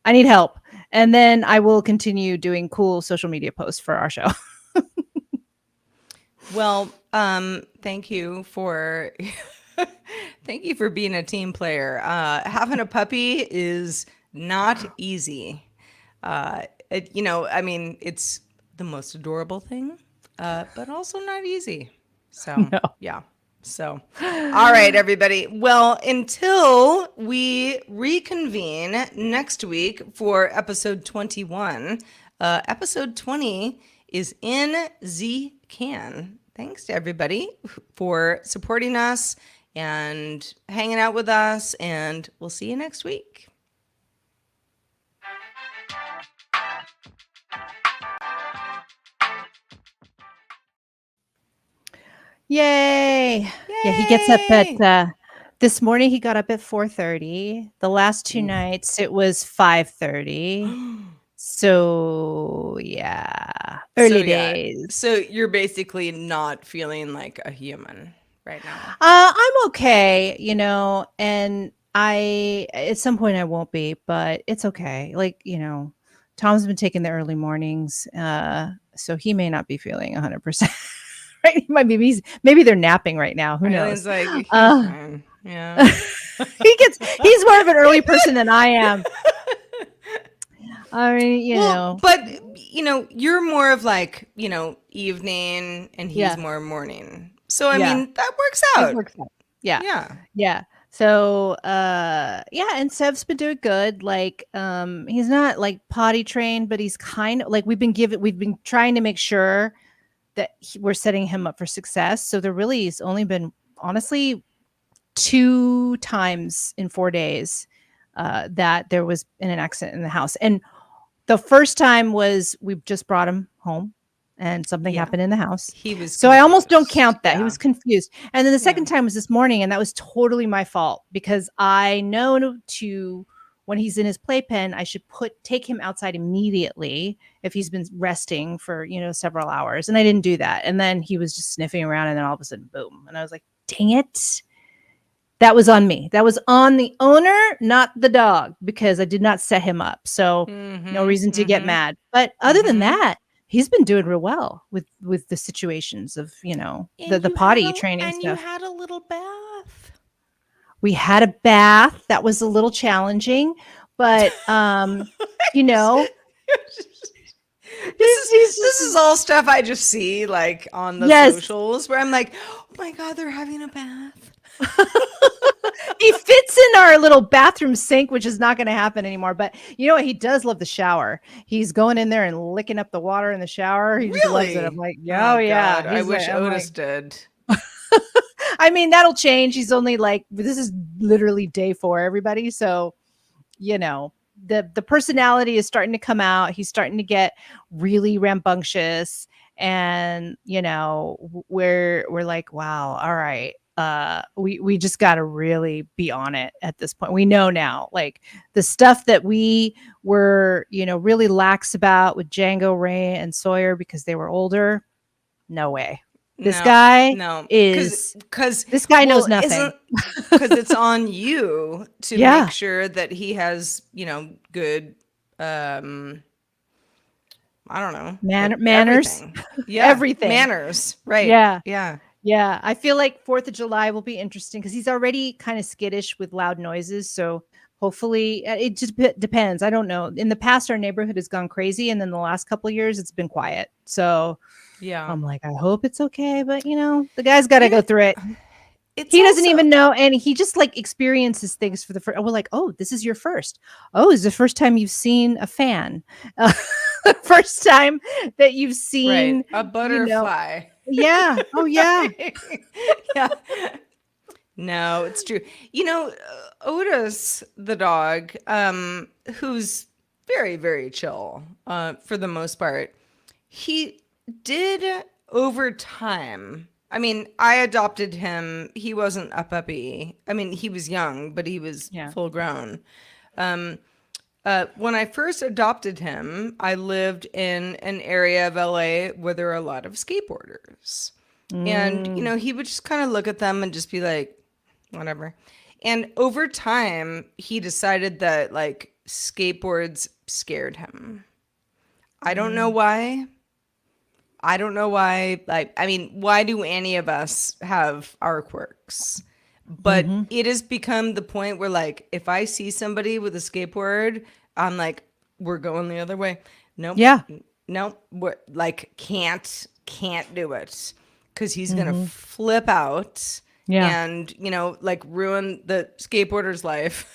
I need help. And then I will continue doing cool social media posts for our show. Well, thank you for being a team player. Having a puppy is not easy. You know, I mean, it's the most adorable thing, but also not easy. So, yeah. So, all right, everybody. Well, until we reconvene next week for episode 21, episode 20 is in the can. Thanks to everybody for supporting us and hanging out with us, and we'll see you next week. Yay. Yeah, he gets up at this morning he got up at 4:30. The last 2 nights it was 5:30. So yeah, early days. So you're basically not feeling like a human right now. I'm okay, you know, and I at some point I won't be, but it's okay. Like, you know, Tom's been taking the early mornings, so he may not be feeling 100%. Right? He might be. Maybe they're napping right now. Who knows? Like, yeah. He's more of an early person than I am. I mean, you know, but you know, you're more of like, you know, evening, and he's more morning. So I mean, that works out. Yeah. So and Sev's been doing good. Like he's not like potty trained, but he's kind of like we've been trying to make sure that we're setting him up for success. So there really has only been honestly 2 times in 4 days that there was an accident in the house. And the first time was we just brought him home and something happened in the house. He was so confused. I almost don't count that. Yeah. He was confused. And then the second time was this morning, and that was totally my fault because I know to when he's in his playpen, I should take him outside immediately if he's been resting for, several hours. And I didn't do that. And then he was just sniffing around, and then all of a sudden, boom. And I was like, dang it. That was on me. That was on the owner, not the dog, because I did not set him up. So no reason to get mad. But other than that, he's been doing real well with the situations of, the potty training and stuff. And you had a little bath. We had a bath. That was a little challenging, but, This is all stuff I just see like on the socials where I'm like, oh my God, they're having a bath. He fits in our little bathroom sink, which is not going to happen anymore. But you know what? He does love the shower. He's going in there and licking up the water in the shower. He just loves it. I'm like, oh yeah. I wish Otis did. I mean, that'll change. He's only like, this is literally day 4, everybody. So, the personality is starting to come out. He's starting to get really rambunctious. And, we're like, wow, all right. We just got to really be on it at this point. We know now, like the stuff that we were, really lax about with Django, Ray, and Sawyer because they were older. No way. This guy knows nothing because it's on you to make sure that he has, good, I don't know, manners. Everything. Manners. Right. Yeah. Yeah, I feel like 4th of July will be interesting because he's already kind of skittish with loud noises. So hopefully it just depends. I don't know. In the past, our neighborhood has gone crazy. And then the last couple of years, it's been quiet. So I'm like, I hope it's okay. But, the guy's got to go through it. He doesn't even know. And he just like experiences things for the first. We're like, oh, this is your first. Oh, is the first time you've seen a fan. The first time that you've seen a butterfly. Yeah. Oh, yeah. Yeah. No, it's true. Otis, the dog, who's very, very chill for the most part, he did over time. I mean, I adopted him. He wasn't a puppy. I mean, he was young, but he was full grown. When I first adopted him, I lived in an area of LA where there are a lot of skateboarders. And, he would just kind of look at them and just be like, whatever. And over time, he decided that like skateboards scared him. I don't know why. Like, I mean, why do any of us have our quirks? But it has become the point where, like, if I see somebody with a skateboard, I'm like, we're going the other way. Nope. Yeah. Nope. We're like, can't do it because he's going to flip out and, like ruin the skateboarder's life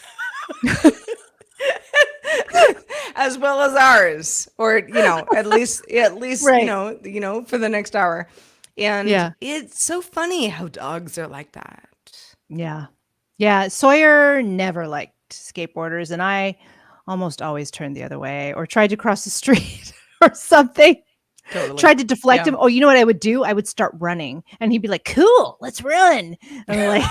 as well as ours, or, at least, right. For the next hour. And it's so funny how dogs are like that. Yeah. Yeah. Sawyer never liked skateboarders, and I almost always turned the other way or tried to cross the street or something. Totally. Tried to deflect him. Oh, you know what I would do? I would start running, and he'd be like, cool, let's run. And I'm like,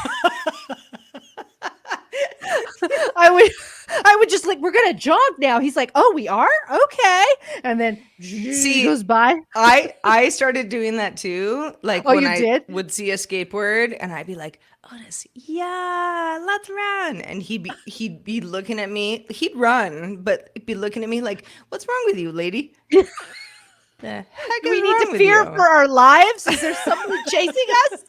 I would just like, we're going to jog now. He's like, oh, we are? Okay. And then he goes by. I started doing that too. Like when I would see a skateboard and I'd be like, Otis, yeah, let's run. And he'd be looking at me. He'd run, but he'd be looking at me like, what's wrong with you, lady? The heck do we need to fear for our lives? Is there somebody chasing us?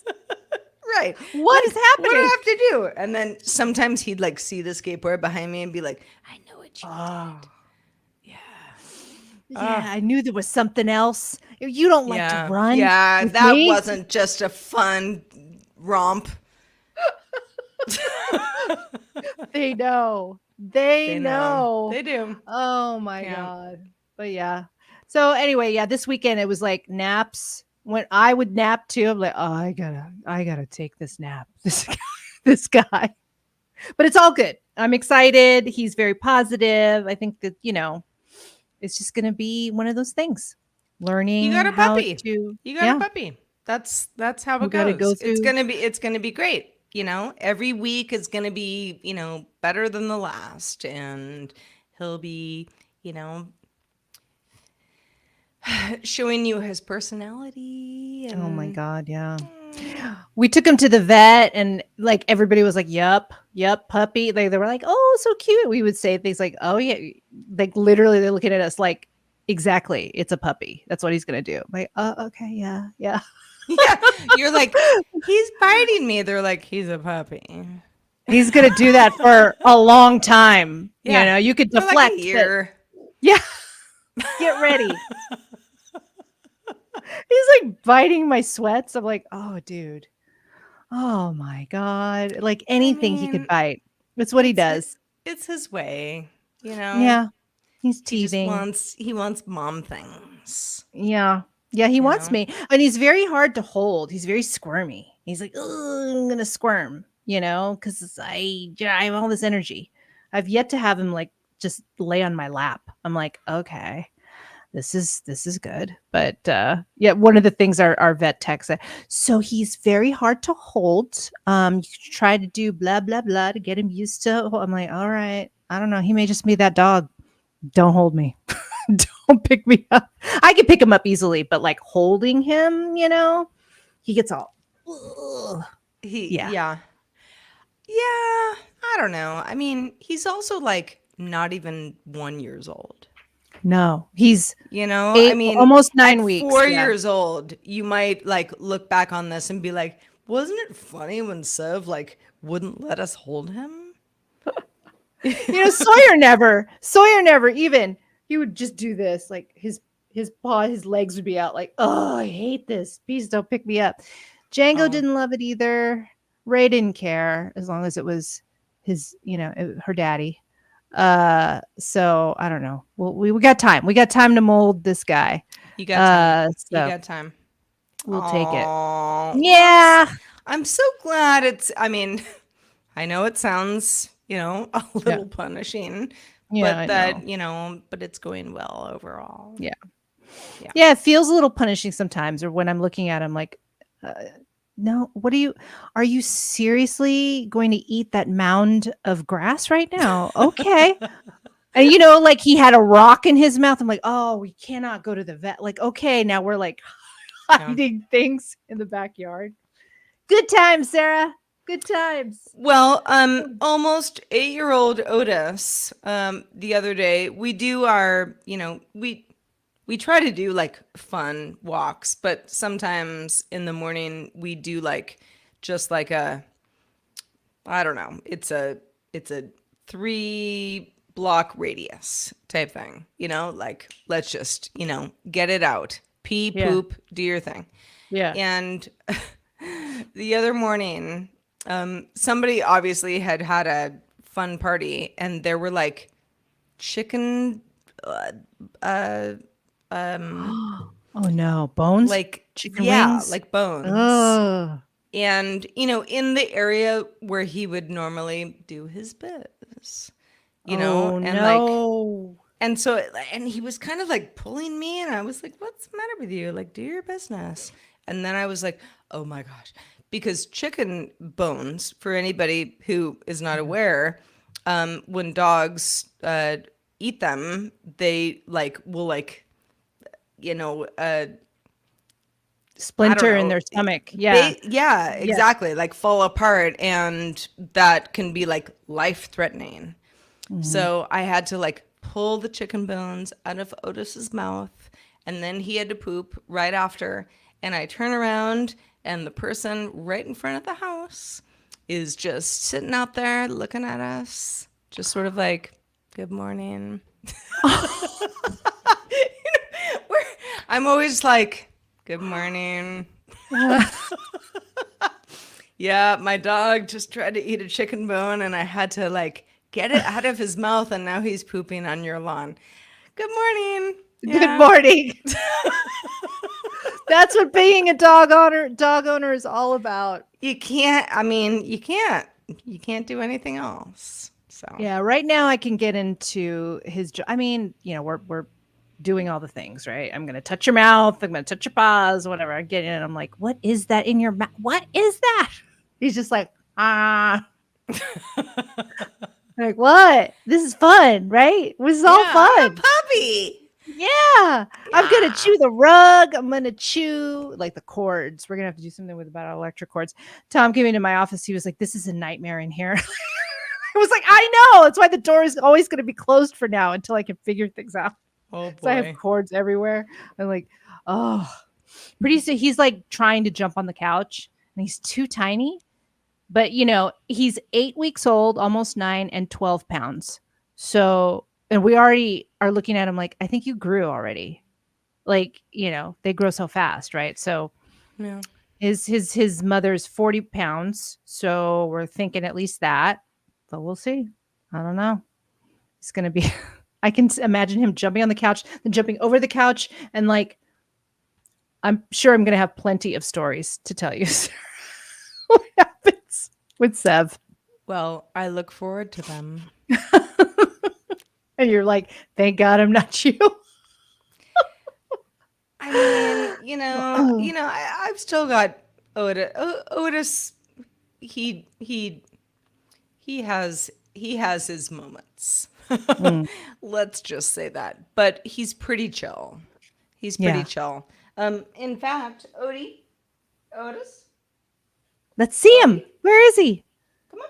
Right. What is happening? What do I have to do? And then sometimes he'd like see the skateboard behind me and be like, I know what you did. Yeah, I knew there was something else. You don't like to run. Yeah, that wasn't just a fun romp. They know. They know. They do. Oh my God. But yeah. So anyway, this weekend it was like naps. When I would nap too, I'm like, oh, I gotta take this nap. This guy. But it's all good. I'm excited. He's very positive. I think that, it's just going to be one of those things. Learning You got a how puppy. to You got a puppy. That's how it goes. Go through. It's gonna be great. Every week is gonna be, better than the last, and he'll be, showing you his personality. And... Oh my God, yeah. We took him to the vet, and like everybody was like, "Yup, puppy." Like they were like, "Oh, so cute." We would say things like, "Oh yeah," like literally they're looking at us like, "Exactly, it's a puppy. That's what he's gonna do." I'm like, "Oh, okay, yeah." Yeah, you're like, he's biting me. They're like, he's a puppy. He's gonna do that for a long time. Yeah. You could deflect. Like a year. Yeah. Get ready. He's like biting my sweats. I'm like, oh, dude. Oh my God. Like anything he could bite. That's what he does. It's his way, Yeah. He's teething. He wants mom things. Yeah. Yeah, he wants me. And he's very hard to hold. He's very squirmy. He's like, oh, I'm gonna squirm, because I have all this energy. I've yet to have him like just lay on my lap. I'm like, okay. This is good. But yeah, one of the things our vet tech said, so he's very hard to hold. You try to do blah, blah, blah to get him used to. I'm like, all right, I don't know. He may just be that dog. Don't hold me. Don't pick me up. I can pick him up easily, but like holding him, he gets all. Yeah. I don't know. I mean, he's also like not even 1 year old. No, he's almost 9 weeks. 4 years old. You might like look back on this and be like, wasn't it funny when Sev like wouldn't let us hold him? Sawyer never even, he would just do this, like his paw, his legs would be out like, oh, I hate this. Please don't pick me up. Django didn't love it either. Ray didn't care as long as it was his, her daddy. So I don't know. Well, we got time. We got time to mold this guy. You got time. So you got time. We'll take it. Yeah. I'm so glad I know it sounds, a little punishing, but but it's going well overall. Yeah. It feels a little punishing sometimes, or when I'm looking at him like, no, are you seriously going to eat that mound of grass right now? Okay. And like he had a rock in his mouth. I'm like, oh, we cannot go to the vet. Like, okay, now we're like hiding things in the backyard. Good times, Sarah. Good times. Well, almost 8-year-old Otis, the other day, we do our, we try to do like fun walks, but sometimes in the morning we do like just like I don't know, it's a 3-block radius type thing, like let's just, get it out, pee, poop, do your thing. Yeah. And the other morning, somebody obviously had a fun party, and there were like chicken oh no, bones, like chicken wings, like bones. Ugh. And in the area where he would normally do his biz, and so he was kind of like pulling me, and I was like, what's the matter with you? Like, do your business. And then I was like, oh my gosh, because chicken bones, for anybody who is not aware, when dogs eat them, they will splinter in their stomach. Yeah. Exactly. Like fall apart, and that can be like life threatening. Mm-hmm. So I had to like pull the chicken bones out of Otis's mouth, and then he had to poop right after. And I turn around, and the person right in front of the house is just sitting out there looking at us, just sort of like, good morning. I'm always like, good morning. Yeah, my dog just tried to eat a chicken bone, and I had to like get it out of his mouth, and now he's pooping on your lawn. Good morning. Yeah. Good morning. That's what being a dog owner is all about. You can't do anything else. So yeah, right now I can get into his. I mean, we're doing all the things, right? I'm gonna touch your mouth. I'm gonna touch your paws, whatever. I get in, and I'm like, "What is that in your mouth? What is that?" He's just like, "Ah." Like, what? This is fun, right? This is all fun. I'm a puppy. Yeah. I'm gonna chew the rug. I'm gonna chew like the cords. We're gonna have to do something with about electric cords. Tom came into my office. He was like, "This is a nightmare in here." I was like, "I know. That's why the door is always gonna be closed for now until I can figure things out." Oh boy. So I have cords everywhere. I'm like, oh. Pretty soon he's like trying to jump on the couch, and he's too tiny. But he's 8 weeks old, almost 9, and 12 pounds. So, and we already are looking at him like, I think you grew already. Like, they grow so fast, right? So yeah. His mother's 40 pounds. So we're thinking at least that, but we'll see. I don't know. It's going to be, I can imagine him jumping on the couch, then jumping over the couch. And like, I'm sure I'm going to have plenty of stories to tell you. What happens with Sev? Well, I look forward to them. And you're like, thank God I'm not you. I mean, I've still got Otis. He has his moments. Let's just say that. But he's pretty chill. He's pretty chill. In fact, Otis. Let's see him. Where is he? Come on.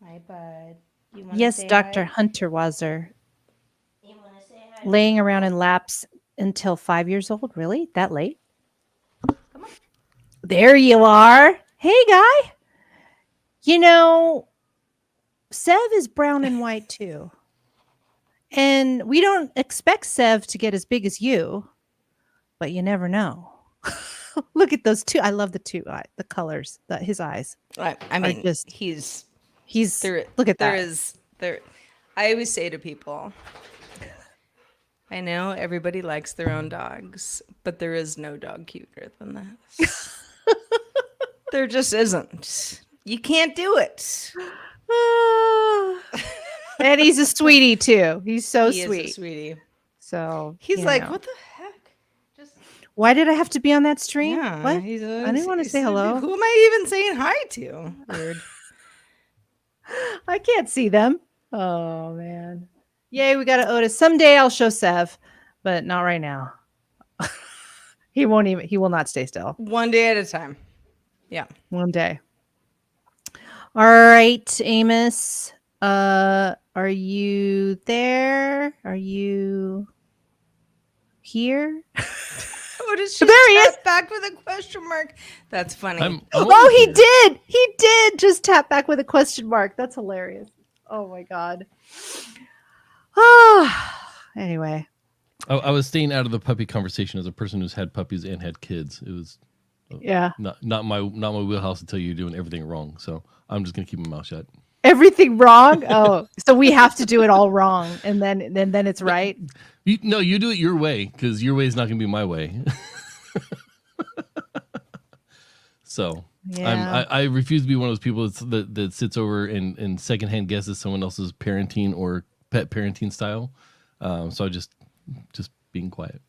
Hi, bud. Yes, Dr. Hunter Wazer. You want to say hi? Laying around in laps until 5 years old. Really? That late? Come on. There you are. Hey, guy. Sev is brown and white too. And we don't expect Sev to get as big as you, but you never know. Look at those two. I love the colors, his eyes. I mean, he's look at that. I always say to people, I know everybody likes their own dogs, but there is no dog cuter than this. There just isn't. You can't do it. And he's a sweetie too. He's so He sweet. is a sweetie. So he's like, what the heck? Why did I have to be on that stream? Yeah, what? I didn't want to say hello. Who am I even saying hi to? Weird. I can't see them. Oh man. Yay, we got an Otis. Someday I'll show Sev, but not right now. He will not stay still. One day at a time. Yeah. One day. All right, Amos. Are you there? Are you here? What is she? There he is. Back with a question mark. That's funny. He did. He did just tap back with a question mark. That's hilarious. Oh my God. Anyway. I was staying out of the puppy conversation as a person who's had puppies and had kids. It was not my wheelhouse to tell you you're doing everything wrong. So I'm just gonna keep my mouth shut. Everything wrong? Oh, so we have to do it all wrong, and then it's right. You do it your way, because your way is not gonna be my way. So I refuse to be one of those people that sits over and secondhand guesses someone else's parenting or pet parenting style. So I just being quiet.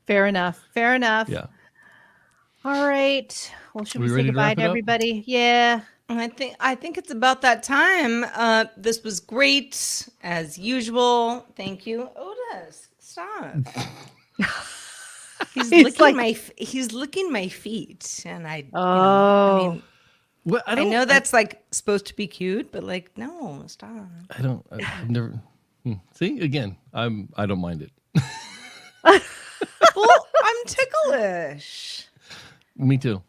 Fair enough. Yeah. All right. Well, should we say ready to goodbye wrap to it up? everybody? Yeah. I think it's about that time. This was great as usual. Thank you, Otis. Stop. He's licking my feet, and I mean, well, I know that's like supposed to be cute, but like, no, stop. I've never. See, again, I don't mind it. Well, I'm ticklish. Me too.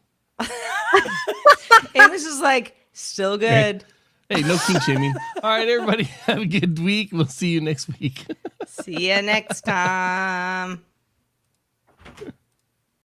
Amos is like, still good. Hey, no kink shaming. All right, everybody, have a good week. We'll see you next week. See you next time.